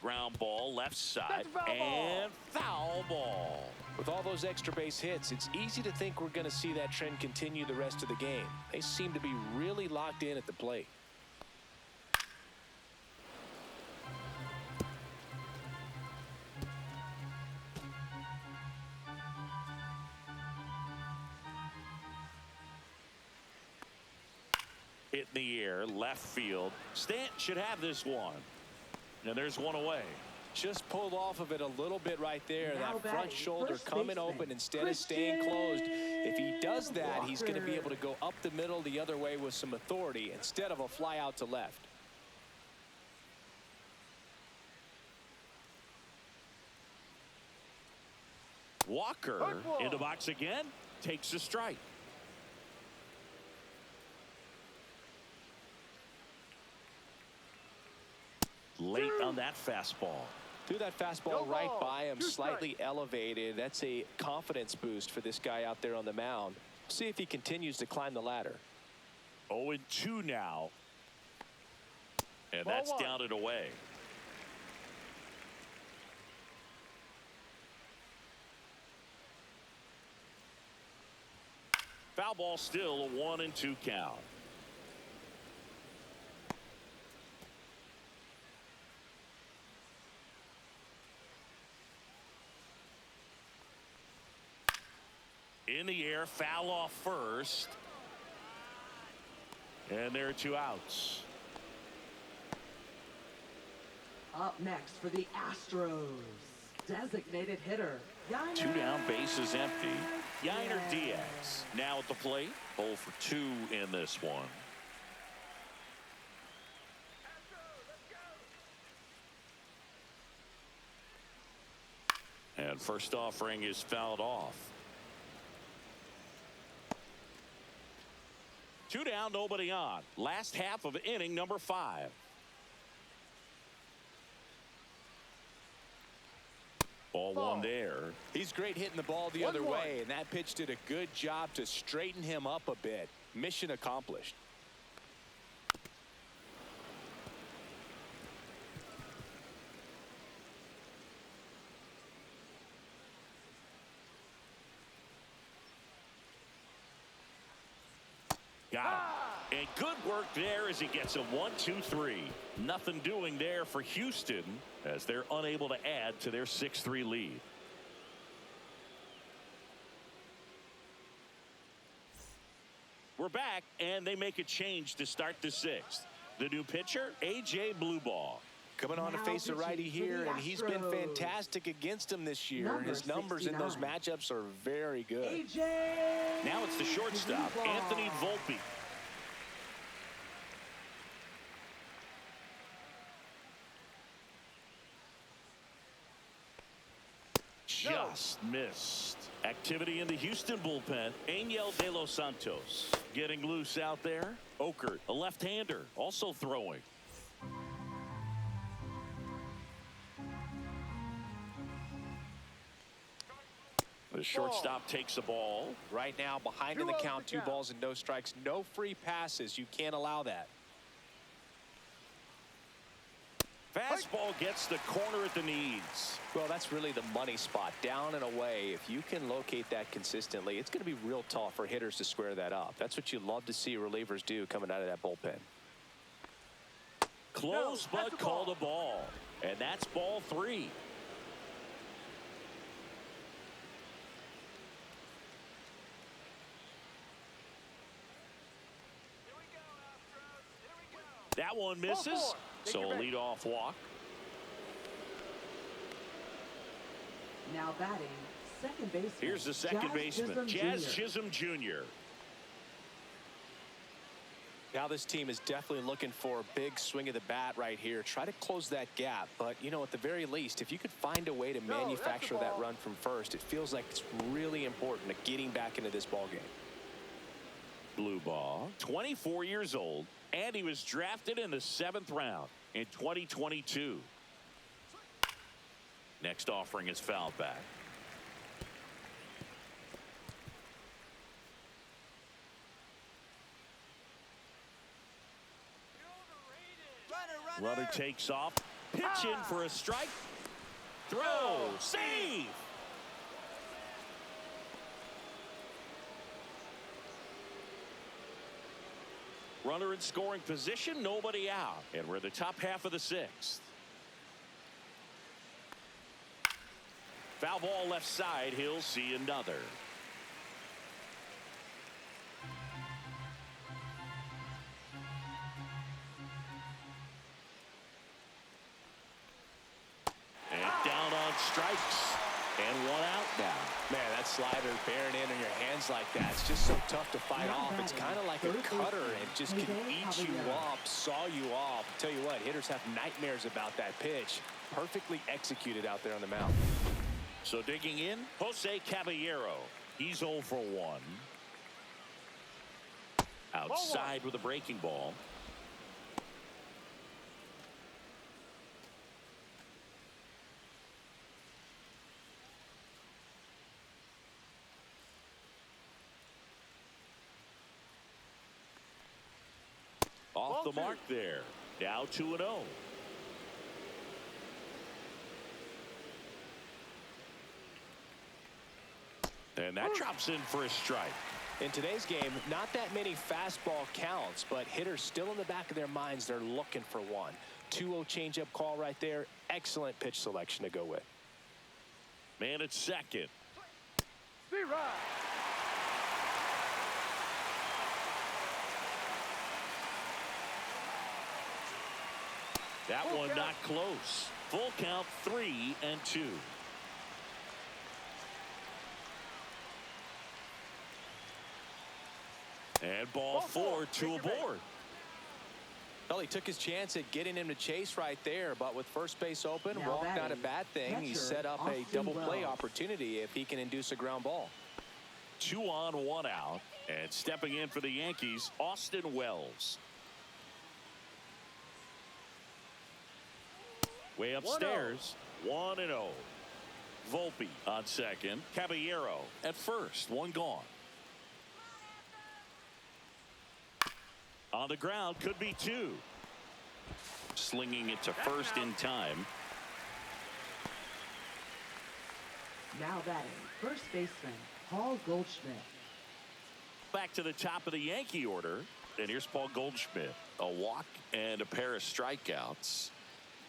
Ground ball, left side, That's a foul ball. and foul ball. With all those extra base hits, it's easy to think we're going to see that trend continue the rest of the game. They seem to be really locked in at the plate. Hit in the air, left field. Stanton should have this one. And there's one away. Just pulled off of it a little bit right there. Now That batting, front shoulder first coming baseman, open instead of staying closed. If he does that, he's going to be able to go up the middle the other way with some authority instead of a fly out to left. Walker Good ball. in the box again. Takes a strike. Late on that fastball. Threw that fastball No right ball. by him, 2 slightly elevated. That's a confidence boost for this guy out there on the mound. See if he continues to climb the ladder. 0-2 now. And Ball that's 1. down and away. Foul ball, still a 1-2 count. In the air, foul off first. And there are 2 outs. Up next for the Astros, designated hitter, Yainer 2 down, bases empty. Yainer Diaz. Diaz now at the plate. 0 for 2 in this one. And first offering is fouled off. 2 down, nobody on. Last half of inning number 5. Ball 1 there. He's great hitting the ball the 1-1. other way, and that pitch did a good job to straighten him up a bit. Mission accomplished. Got him. And good work there as he gets a 1-2-3. Nothing doing there for Houston as they're unable to add to their 6-3 lead. We're back, and they make a change to start the 6th. The new pitcher, A.J. Blueball. Coming on to Now face a righty pitching for here, the and he's been Astros. fantastic against him this year. Number His numbers in those 69. matchups are very good. AJ. Now it's the shortstop, Blueball. Anthony Volpe. Just missed. Activity in the Houston bullpen. Angel De Los Santos getting loose out there. Okert, a left-hander, also throwing. The shortstop takes the ball. Right now, behind in the count, 2 balls and no strikes. No free passes. You can't allow that. Fastball gets the corner at the knees. Well, that's really the money spot, down and away. If you can locate that consistently, it's going to be real tough for hitters to square that up. That's what you love to see relievers do coming out of that bullpen. Close, No, but that's a called ball. a ball. And that's ball 3. That one misses. Ball 4. Take So your a base. leadoff walk. Now batting, second baseman. Here's the second Jazz baseman, Chisholm Jazz Jr. Chisholm Jr. Now this team is definitely looking for a big swing of the bat right here. Try to close that gap. But, you know, at the very least, if you could find a way to manufacture that run from first, it feels like it's really important to getting back into this ball game. Blue ball, 24 years old, and he was drafted in the 7th round in 2022. Next offering is fouled back. Runner takes off. Pitch in for a strike. Throw. Save. Runner in scoring position. Nobody out. And we're the top half of the 6th. Foul ball left side. He'll see another. Strikes and 1 out now. Man, that slider bearing in on your hands like that, it's just so tough to fight off. It's kind of like a cutter. It just can eat you up, saw you off. Tell you what, hitters have nightmares about that pitch. Perfectly executed out there on the mound. So digging in, Jose Caballero. He's 0 for 1. Outside with a breaking ball. Off the mark there. Now 2-0. And that drops in for a strike. In today's game, not that many fastball counts, but hitters still in the back of their minds, they're looking for one. 2-0 changeup call right there. Excellent pitch selection to go with. Man at second. That one not close. Full count, 3-2. And ball 4, 2 aboard. Well, he took his chance at getting him to chase right there, but with first base open, walk not a bad thing. He set up a double play opportunity if he can induce a ground ball. 2 on, 1 out. And stepping in for the Yankees, Austin Wells. Way upstairs, 1-0. Volpe on second. Caballero at first, 1 gone. On the ground, could be 2. Slinging it to first in time. Now batting, first baseman, Paul Goldschmidt. Back to the top of the Yankee order. And here's Paul Goldschmidt. A walk and a pair of strikeouts.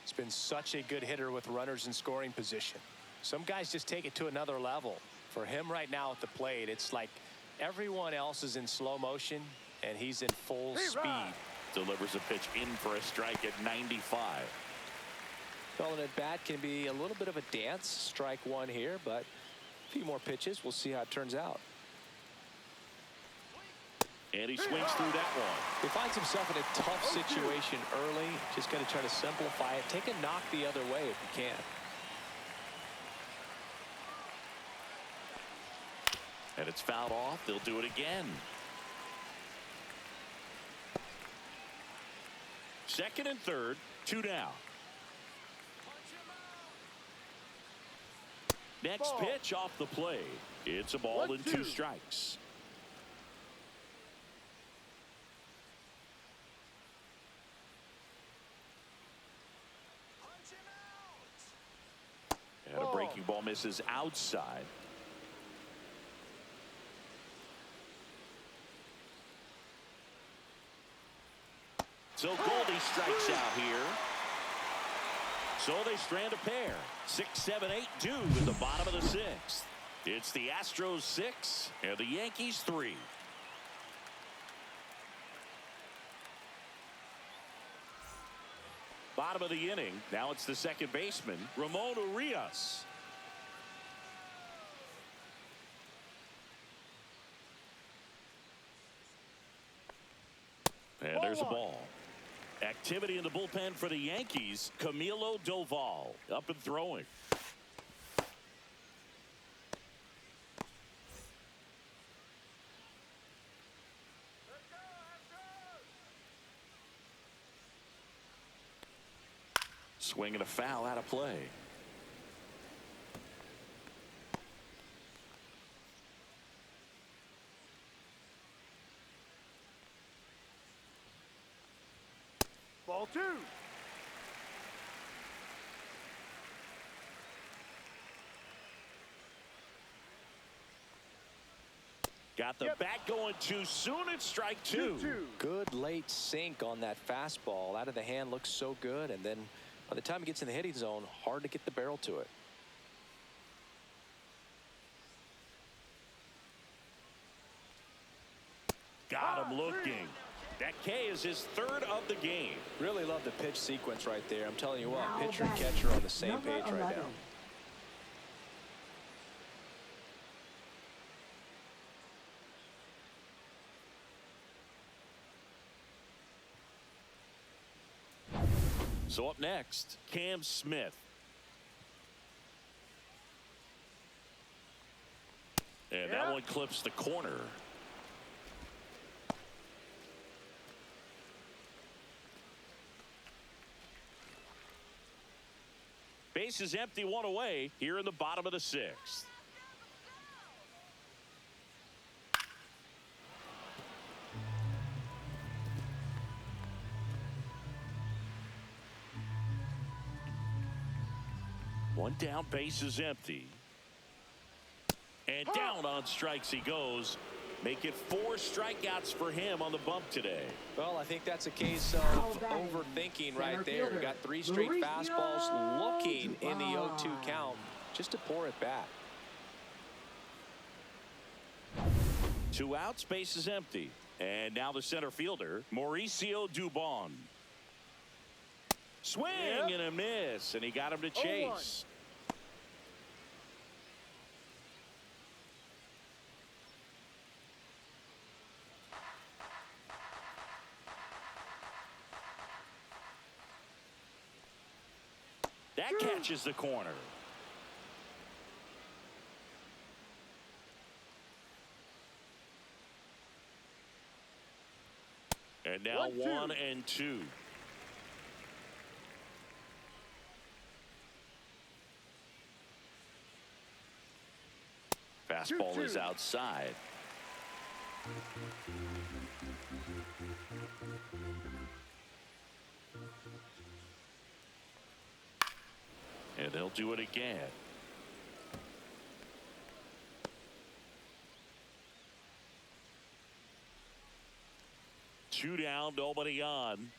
He's been such a good hitter with runners in scoring position. Some guys just take it to another level. For him right now at the plate, it's like everyone else is in slow motion, and he's in full speed. Delivers a pitch in for a strike at 95. Well, an at-bat can be a little bit of a dance. Strike 1 here, but a few more pitches. We'll see how it turns out. And he swings through that one. He finds himself in a tough situation early. Just got to try to simplify it. Take a knock the other way if you can. And it's fouled off. They'll do it again. Second and third, 2 down. Next pitch off the plate. It's a ball and 2 strikes. And a breaking ball misses outside. So Goldie strikes out here. So they strand a pair. 6, 7, 8 due in the bottom of the 6th. It's the Astros 6 and the Yankees 3. Bottom of the inning. Now it's the second baseman, Ramon Urias. And Here's a ball. Activity in the bullpen for the Yankees. Camilo Doval up and throwing. Swing and a foul out of play. Ball 2. Got the bat going too soon. It's strike 2. 2-2. Good late sink on that fastball. Out of the hand looks so good, and then by the time it gets in the hitting zone, hard to get the barrel to it. Got him looking. That K is his third of the game. Really love the pitch sequence right there. I'm telling you what, Now pitcher and batting, catcher on the same number page right 11. now. So up next, Cam Smith. And that one clips the corner. Base is empty, one away here in the bottom of the 6th. One down, base is empty. And down on strikes he goes. Make it 4 strikeouts for him on the bump today. Well, I think that's a case of overthinking right there. Got 3 straight fastballs looking in the 0-2 count just to pour it back. 2 outs, base is empty. And now the center fielder, Mauricio Dubon. Swing and a miss, and he got him to chase. That catches the corner. And now 1 and 2. Fastball is outside. And they'll do it again. Two down, nobody on.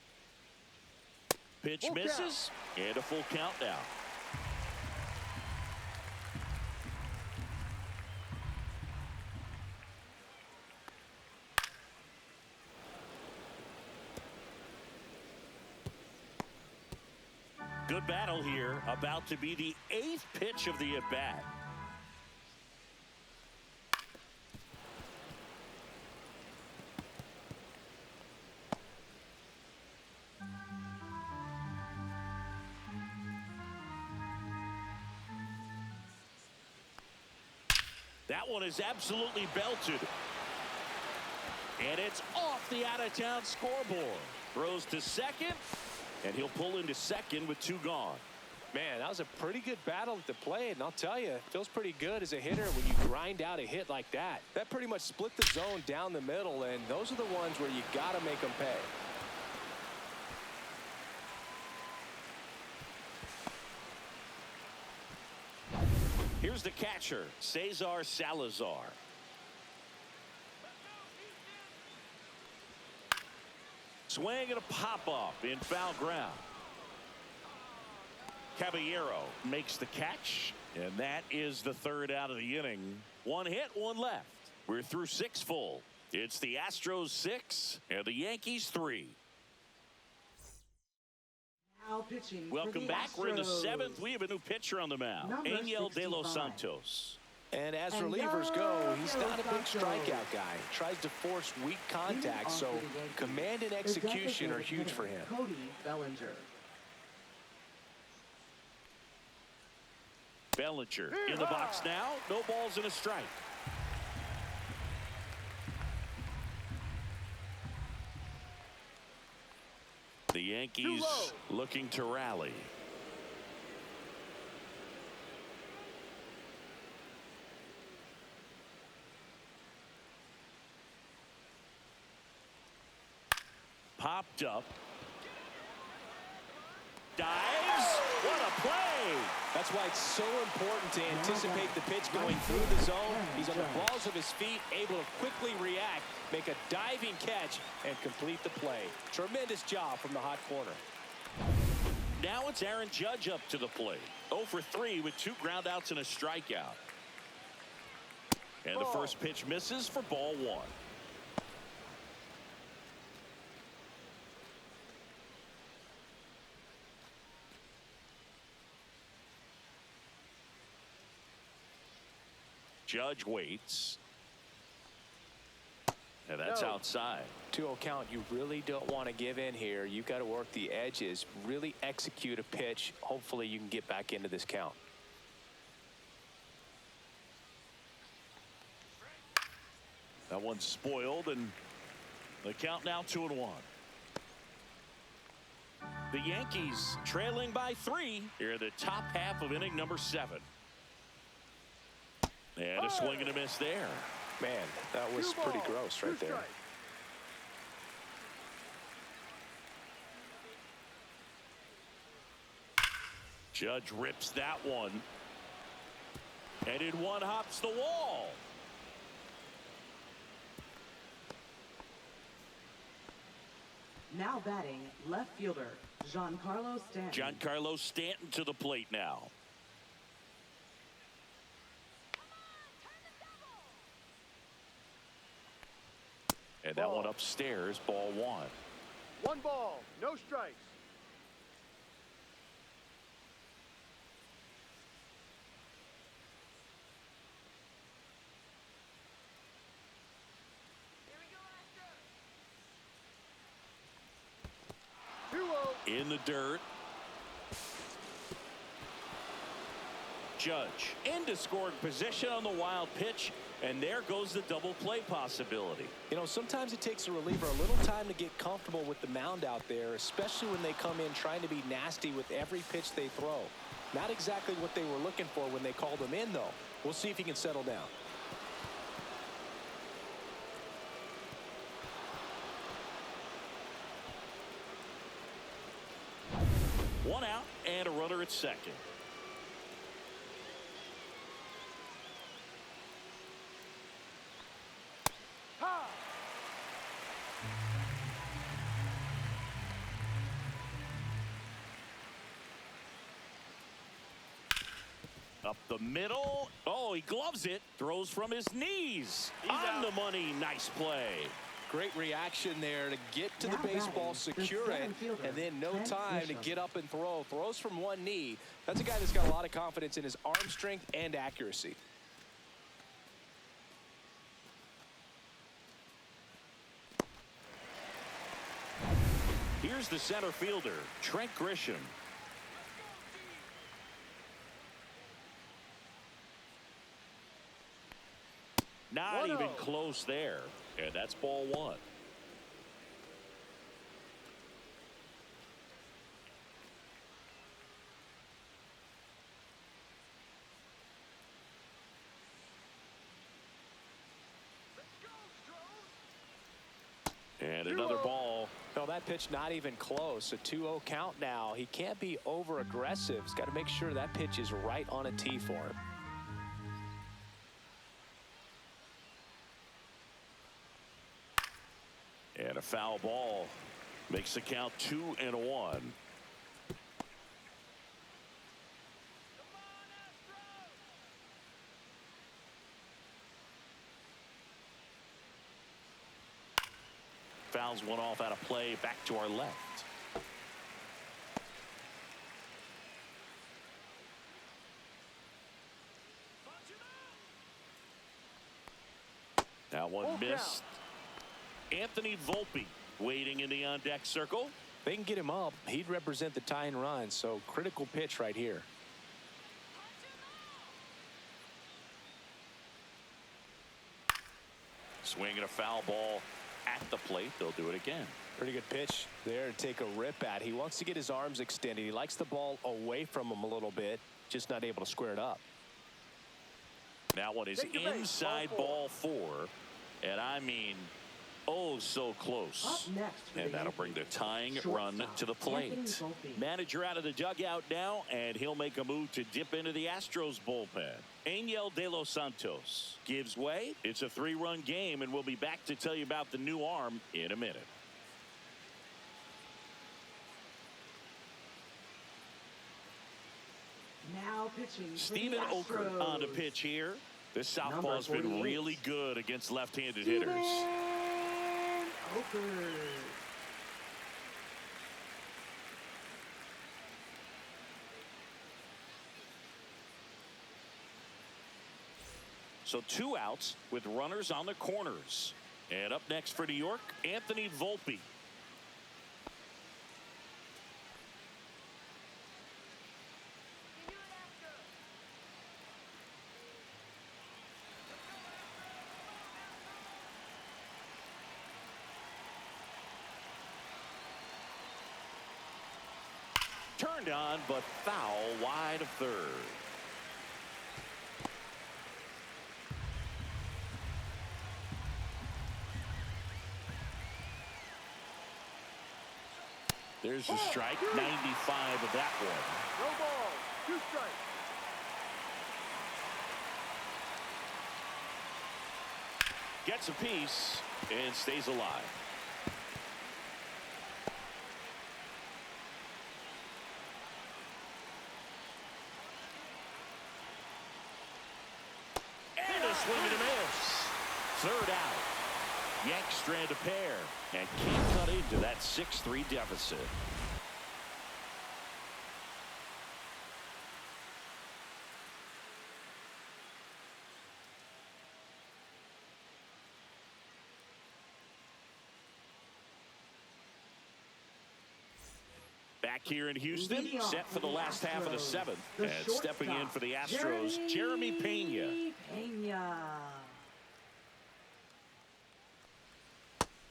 Pitch Full misses, and a full count now. Good battle here, about to be the 8th pitch of the at-bat. That one is absolutely belted. And it's off the out-of-town scoreboard. Throws to second. And he'll pull into second with 2 gone. Man, that was a pretty good battle at the plate, and I'll tell you, it feels pretty good as a hitter when you grind out a hit like that. That pretty much split the zone down the middle, and those are the ones where you got to make them pay. Here's the catcher, Cesar Salazar. Swing and a pop-up in foul ground. Caballero makes the catch, and that is the 3rd out of the inning. 1 hit, 1 left. We're through 6 full. It's the Astros 6 and the Yankees 3. Now pitching Welcome for the back. Astros. We're in the 7th. We have a new pitcher on the mound, Number Angel De Los 65. Santos. And as And relievers go, he's Yo not a big Santo. strikeout guy. Tries to force weak contact, so command and execution are huge for him. Cody Bellinger. Bellinger in the box now. No balls and a strike. The Yankees looking to rally. Popped up. Dives. What a play. That's why it's so important to anticipate the pitch going through the zone. He's on the balls of his feet, able to quickly react, make a diving catch, and complete the play. Tremendous job from the hot corner. Now it's Aaron Judge up to the plate. 0 for 3 with 2 groundouts and a strikeout. And the first pitch misses for ball 1. Judge waits. And that's outside. 2-0 count. You really don't want to give in here. You've got to work the edges, really execute a pitch. Hopefully you can get back into this count. That one's spoiled, and the count now 2-1. The Yankees trailing by 3 here in the top half of inning number 7. And a swing and a miss there. Man, that was pretty gross right there. Judge rips that one. And in one hops the wall. Now batting, left fielder, Giancarlo Stanton. Giancarlo Stanton to the plate now. And that one upstairs, ball 1. 1 ball, no strikes. In the dirt. Judge into scoring position on the wild pitch, and there goes the double play possibility. You know, sometimes it takes a reliever a little time to get comfortable with the mound out there, especially when they come in trying to be nasty with every pitch they throw. Not exactly what they were looking for when they called him in, though. We'll see if he can settle down. One out and a runner at second. Up the middle. Oh, he gloves it. Throws from his knees. On the money. Nice play. Great reaction there to get to the baseball, secure it, and then no time to get up and throw. Throws from one knee. That's a guy that's got a lot of confidence in his arm strength and accuracy. Here's the center fielder, Trent Grisham. Not even close there. And that's ball 1. And another ball. No, that pitch not even close. A 2-0 count now. He can't be over aggressive. He's got to make sure that pitch is right on a tee for him. And a foul ball makes the count 2-1. Fouls one off out of play, back to our left. That one missed. Anthony Volpe waiting in the on-deck circle. They can get him up. He'd represent the tying run, so critical pitch right here. Swinging a foul ball at the plate. They'll do it again. Pretty good pitch there to take a rip at. He wants to get his arms extended. He likes the ball away from him a little bit, just not able to square it up. That one is inside ball 4. And I mean, oh, so close. And that'll bring the tying run to the plate. Manager out of the dugout now, and he'll make a move to dip into the Astros bullpen. Angel De Los Santos gives way. It's a 3-run game, and we'll be back to tell you about the new arm in a minute. Now pitching Steven Okert on the pitch here. This southpaw's been really good against left-handed hitters. Okert. So 2 outs with runners on the corners. And up next for New York, Anthony Volpe. Turned on, but foul wide of third. There's a strike, 95 of that one. No ball, 2 strikes. Gets a piece and stays alive. And a swing and a miss. 3rd out. Yanks strand a pair and can't cut into that 6-3 deficit. Back here in Houston, set for the last half of the 7th. And stepping in for the Astros, Jeremy Pena.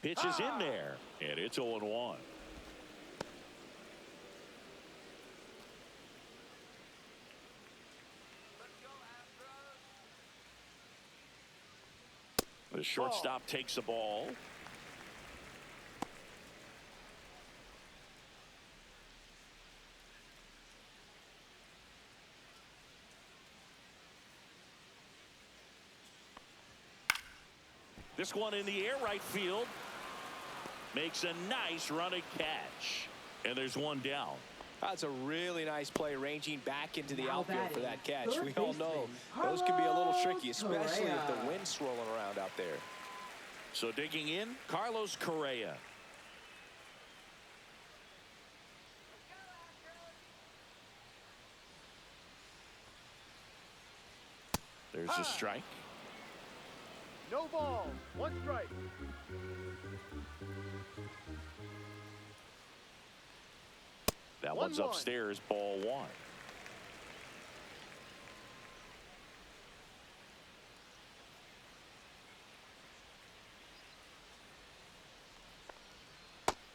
Pitch is in there, and it's 0-1. The shortstop takes the ball. This one in the air right field. Makes a nice running catch. And there's one down. That's a really nice play, ranging back into the outfield for that catch. We all know those can be a little tricky, especially if the wind's swirling around out there. So digging in, Carlos Correa. There's a strike. No ball, 1 strike. That one's upstairs, ball 1.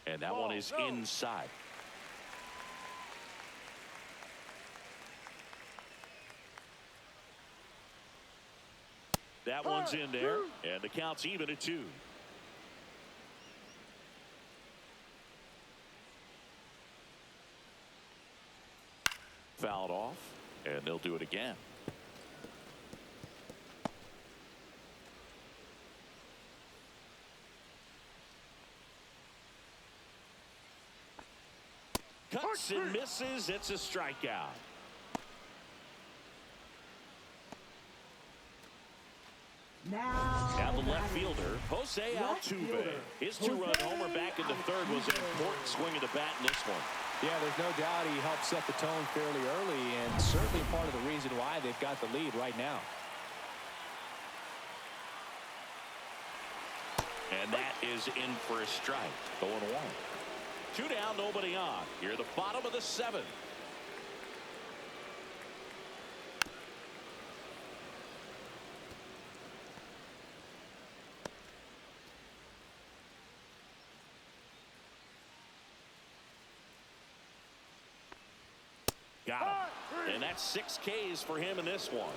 And that one is inside. That one's in there, and the count's even at 2. Fouled off, and they'll do it again. Cuts and misses. It's a strikeout. Now the left fielder, Jose Altuve. His 2-run homer back in the 3rd was an important swing of the bat in this one. Yeah, there's no doubt he helped set the tone fairly early, and certainly part of the reason why they've got the lead right now. And that is in for a strike. 0-1. 2 down, nobody on. Here, the bottom of the 7th. Got him. And that's 6 Ks for him in this one.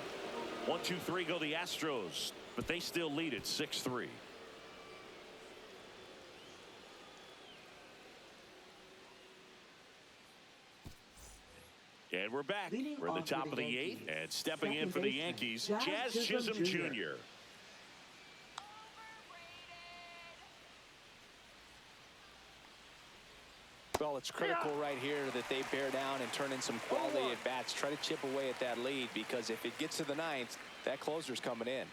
1, 2, 3 go the Astros, but they still lead at 6-3. And we're back. We're at the top of the 8th. And stepping in for the Yankees, Jazz Chisholm Jr. Well, it's critical right here that they bear down and turn in some quality at bats. Try to chip away at that lead, because if it gets to the 9th, that closer's coming in.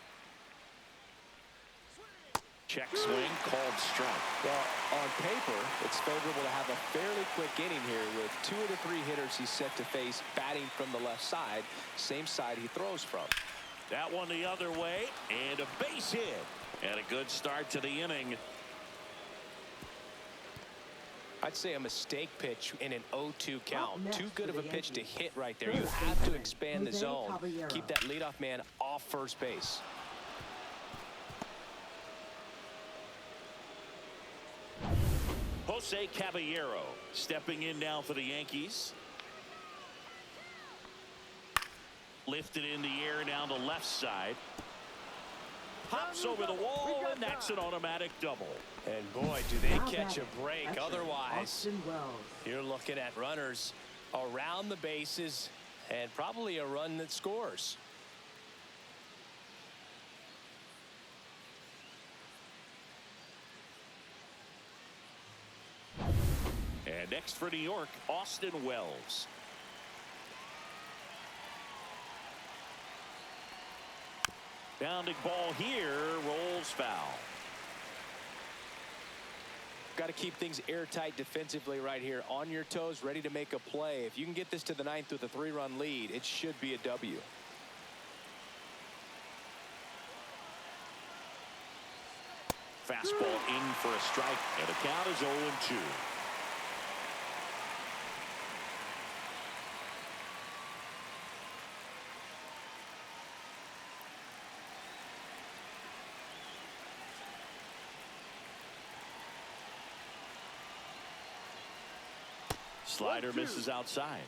Check swing, called strike. Well, on paper, it's favorable to have a fairly quick inning here with 2 of the 3 hitters he's set to face batting from the left side, same side he throws from. That one the other way, and a base hit. And a good start to the inning. I'd say a mistake pitch in an 0-2 count. Too good of a pitch to hit right there. You have to expand the zone. Keep that leadoff man off first base. Jose Caballero stepping in now for the Yankees. Lifted in the air down the left side. Pops over the wall, and that's an automatic double. And boy, do they catch a break. Otherwise, you're looking at runners around the bases and probably a run that scores. And next for New York, Austin Wells. Bounding ball here, rolls foul. Got to keep things airtight defensively right here. On your toes, ready to make a play. If you can get this to the 9th with a 3-run lead, it should be a W. Fastball in for a strike, and the count is 0-2. Slider misses outside.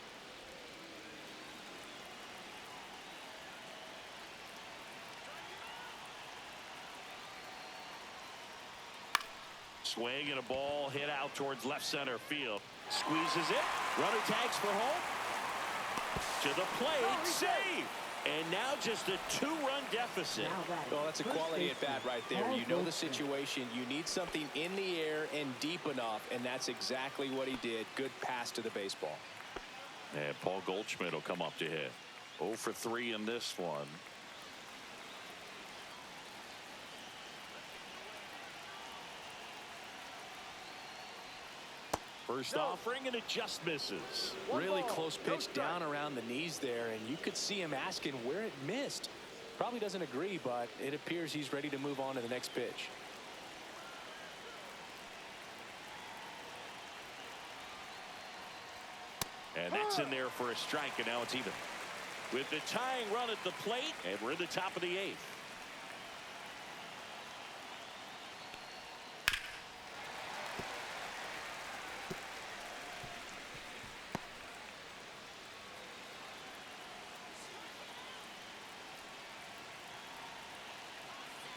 Swing and a ball hit out towards left center field. Squeezes it. Runner tags for home. To the plate. Save. And now just a 2-run deficit. Well, that's a quality at bat right there. You know the situation. You need something in the air and deep enough, and that's exactly what he did. Good pass to the baseball. And Paul Goldschmidt will come up to hit. 0 for 3 in this one. First offering, and it just misses. Really close pitch down around the knees there, and you could see him asking where it missed. Probably doesn't agree, but it appears he's ready to move on to the next pitch. And that's in there for a strike, and now it's even. With the tying run at the plate, and we're in the top of the 8th.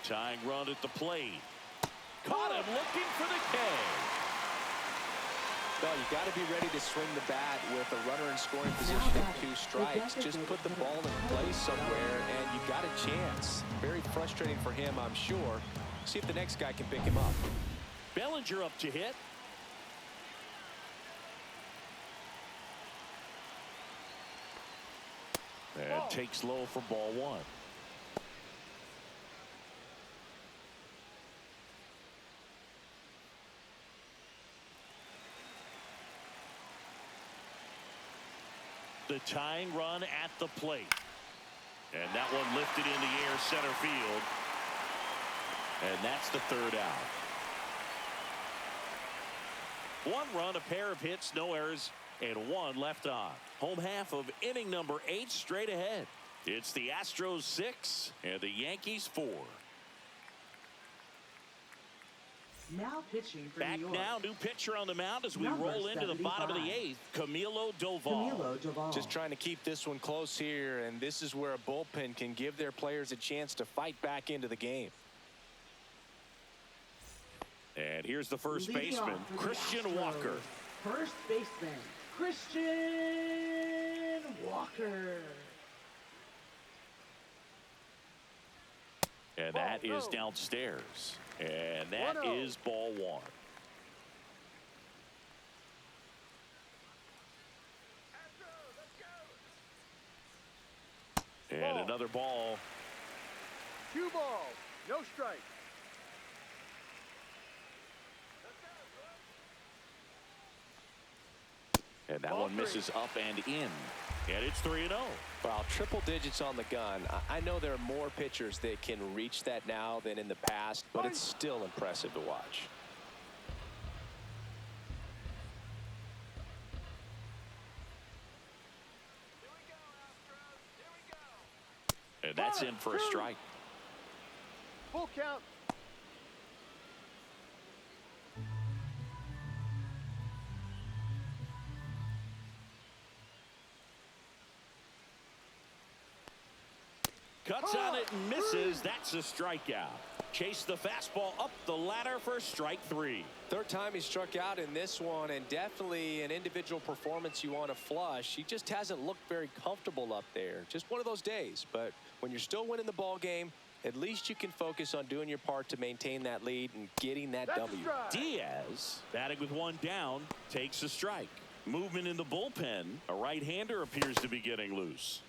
Tying run at the plate. Caught him looking for the K. Well, you got to be ready to swing the bat with a runner in scoring position at 2 strikes. Just put the ball in place somewhere, and you got a chance. Very frustrating for him, I'm sure. See if the next guy can pick him up. Bellinger up to hit. And takes low for ball 1. The tying run at the plate. And that one lifted in the air center field. And that's the 3rd out. One run, a pair of hits, no errors, and one left on. Home half of inning number 8 straight ahead. It's the Astros 6 and the Yankees 4. Now pitching for Back New York. now, new pitcher on the mound as we Number roll into the bottom of the 75. 8th. Camilo Doval. Just trying to keep this one close here, and this is where a bullpen can give their players a chance to fight back into the game. And here's the first Leading baseman, off for the Christian Astros, Walker. First baseman, Christian Walker. And that is downstairs. And that is ball 1. And another ball. 2 balls, no strike. And that one misses up and in. And it's 3-0. Wow, triple digits on the gun. I know there are more pitchers that can reach that now than in the past, but it's still impressive to watch. And that's in for a strike. Full count. Cuts on it and misses. That's a strikeout. Chase the fastball up the ladder for strike 3. Third time he struck out in this one, and definitely an individual performance you want to flush. He just hasn't looked very comfortable up there. Just one of those days. But when you're still winning the ball game, at least you can focus on doing your part to maintain that lead and getting that W. Diaz, batting with one down, takes a strike. Movement in the bullpen. A right-hander appears to be getting loose.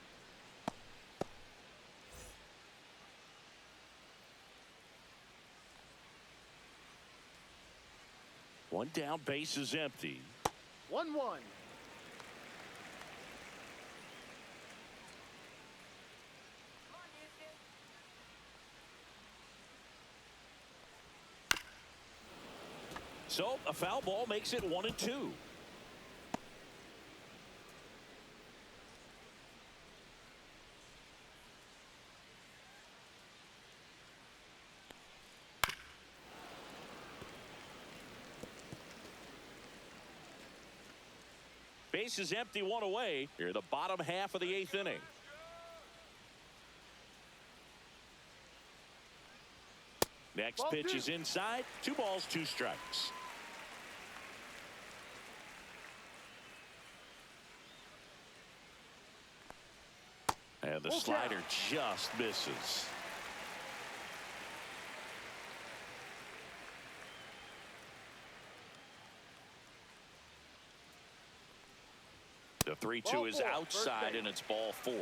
One down, base is empty. 1-1. So a foul ball makes it 1-2. Base is empty, one away. Here, the bottom half of the 8th inning. Next pitch is inside. 2 balls, 2 strikes. And the slider just misses. The 3-2 is outside, and it's ball 4.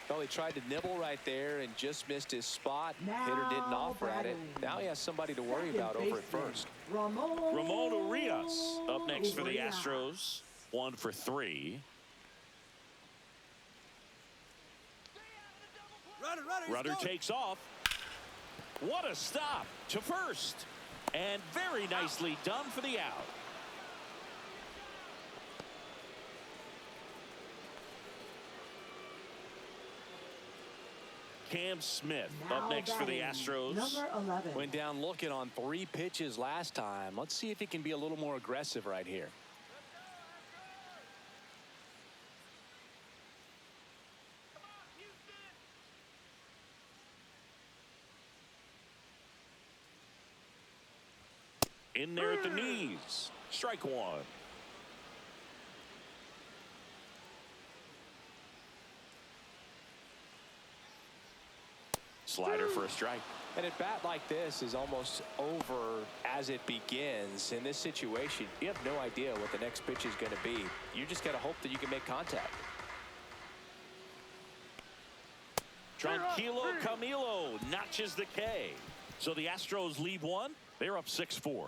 Well, he tried to nibble right there and just missed his spot. Hitter didn't offer at it. Now he has somebody to worry about over at first. Ramon Urias up next for the Astros. 1 for 3. Runner takes off. What a stop to first. And very nicely done for the out. Cam Smith up next for the Astros. Number 11. Went down looking on 3 pitches last time. Let's see if he can be a little more aggressive right here. In there at the knees. Strike 1. Slider for a strike. And at bat like this is almost over as it begins. In this situation, you have no idea what the next pitch is going to be. You just got to hope that you can make contact. Tranquilo Camilo notches the K. So the Astros lead 1. They're up 6-4.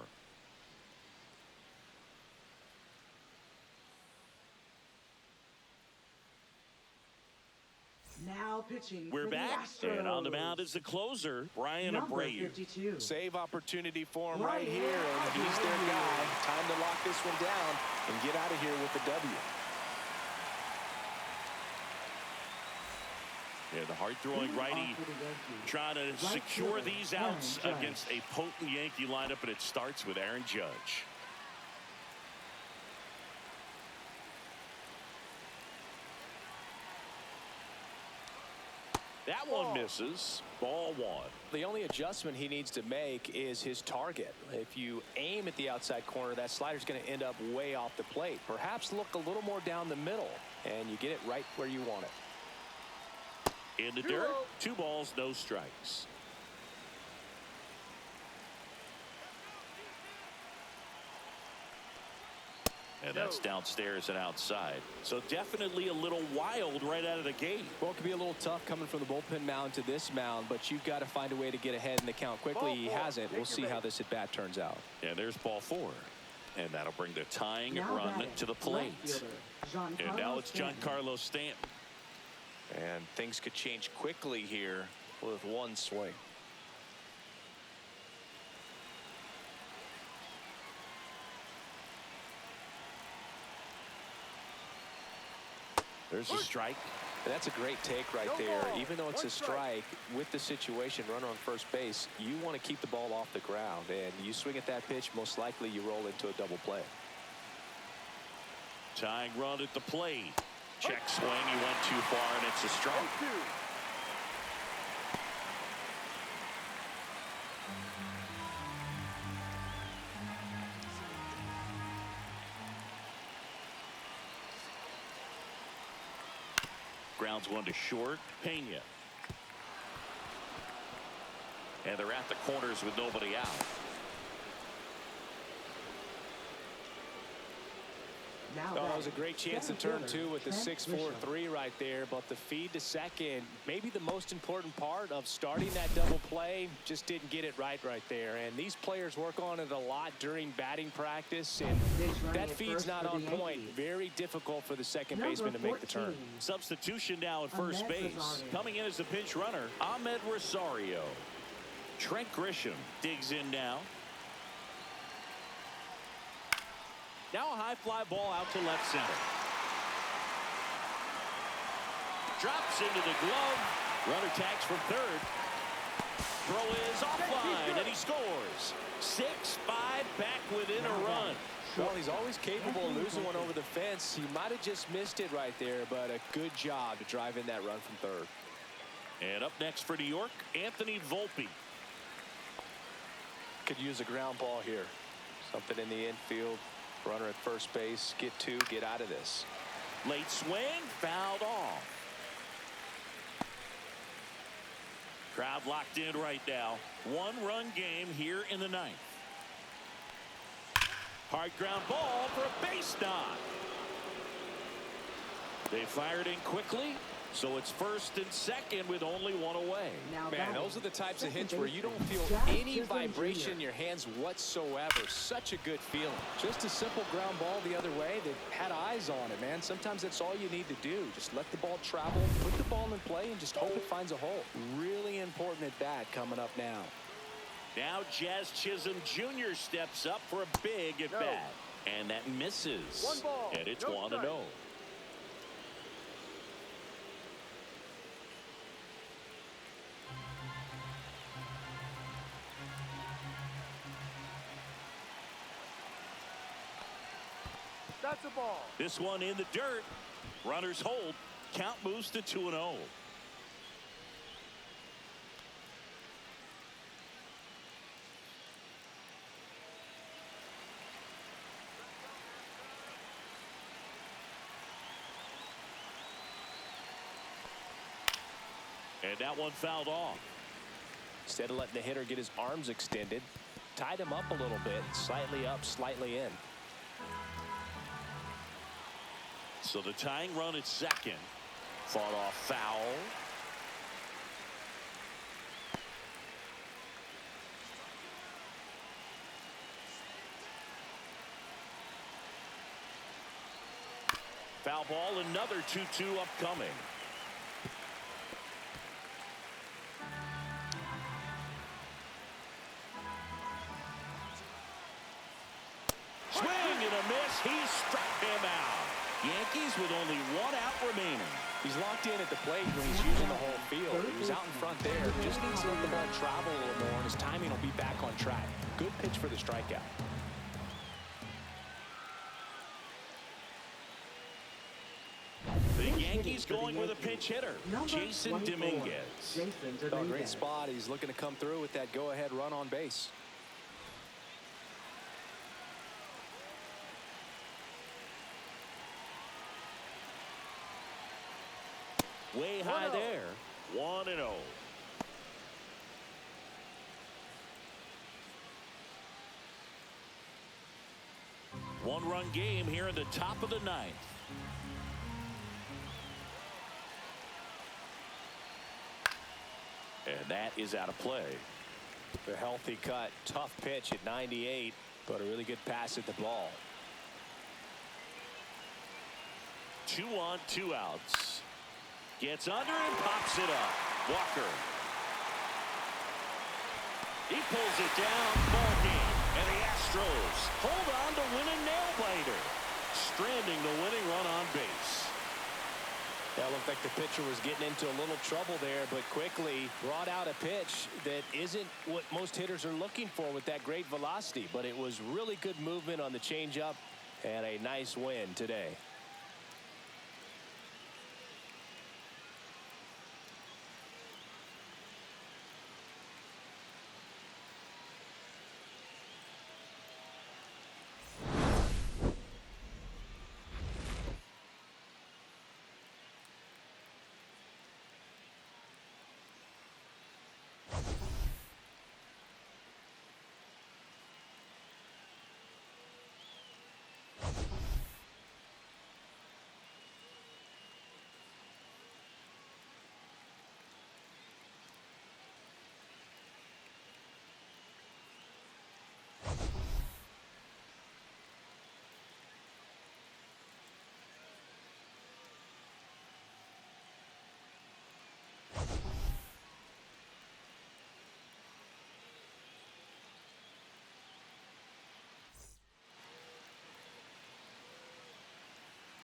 Now Now pitching We're for back, the Astros. and on the mound is the closer, Brian Number Abreu. 52. Save opportunity for him right Right here, and he's their guy. Time to lock this one down and get out of here with the W. Yeah, the hard-throwing righty trying to secure these outs against a potent Yankee lineup, and it starts with Aaron Judge. That one misses. Ball one. The only adjustment he needs to make is his target. If you aim at the outside corner, that slider's going to end up way off the plate. Perhaps look a little more down the middle, and you get it right where you want it. In the dirt, 2 balls, no strikes. And that's downstairs and outside. So definitely a little wild right out of the gate. Well, it could be a little tough coming from the bullpen mound to this mound, but you've got to find a way to get ahead in the count quickly. He hasn't. We'll see how this at bat turns out. And there's ball 4. And that'll bring the tying run to the plate. And now it's Giancarlo Stanton. And things could change quickly here with one swing. There's a strike. And that's a great take right there. Even though it's a strike, with the situation, runner on first base, you want to keep the ball off the ground. And you swing at that pitch, most likely you roll into a double play. Tying run at the plate. Check swing. He went too far, and it's a strike. Grounds one to short. Pena. And they're at the corners with nobody out. Oh, it was a great chance in turn 2 with the 6-4-3 right there, but the feed to second, maybe the most important part of starting that double play, just didn't get it right there. And these players work on it a lot during batting practice, and that feed's not on point. Very difficult for the second baseman to make the turn. Substitution now at first base. Coming in as the pinch runner, Ahmed Rosario. Trent Grisham digs in now. Now a high fly ball out to left center. Drops into the glove. Runner tags from third. Throw is offline, and he scores. 6-5 back within a run. Well, he's always capable of losing one over the fence. He might have just missed it right there, but a good job to drive in that run from third. And up next for New York, Anthony Volpe. Could use a ground ball here. Something in the infield. Runner at first base, get 2, get out of this. Late swing, fouled off. Crowd locked in right now. 1-run game here in the 9th. Hard ground ball for a base knock. They fired in quickly, so it's first and second with only 1 away. Man, those are the types of hits where you don't feel any vibration in your hands whatsoever. Such a good feeling. Just a simple ground ball the other way that had eyes on it, man. Sometimes that's all you need to do. Just let the ball travel, put the ball in play, and just hope it finds a hole. Really important at bat coming up now. Now Jazz Chisholm Jr. steps up for a big at bat. And that misses. 1 ball. And it's 1-0. That's a ball. This one in the dirt. Runners hold. Count moves to 2-0. And that one fouled off. Instead of letting the hitter get his arms extended, tied him up a little bit, slightly up, slightly in. So the tying run at second. Fought off foul. Foul ball, another 2-2 upcoming. with only 1 out remaining. He's locked in at the plate when he's using the whole field. He was out in front there. Just needs to let the ball travel a little more, and his timing will be back on track. Good pitch for the strikeout. The Yankees going with a pinch hitter, Jason Dominguez. Oh, great spot. He's looking to come through with that go-ahead run on base. Way high there. 1-0. One-run game here in the top of the 9th. And that is out of play. The healthy cut. Tough pitch at 98, but a really good pass at the ball. 2 on, 2 outs. Gets under and pops it up. Walker. He pulls it down. Ball game. And the Astros hold on to win a nail-biter, stranding the winning run on base. That looked like the pitcher was getting into a little trouble there, but quickly brought out a pitch that isn't what most hitters are looking for with that great velocity. But it was really good movement on the changeup and a nice win today.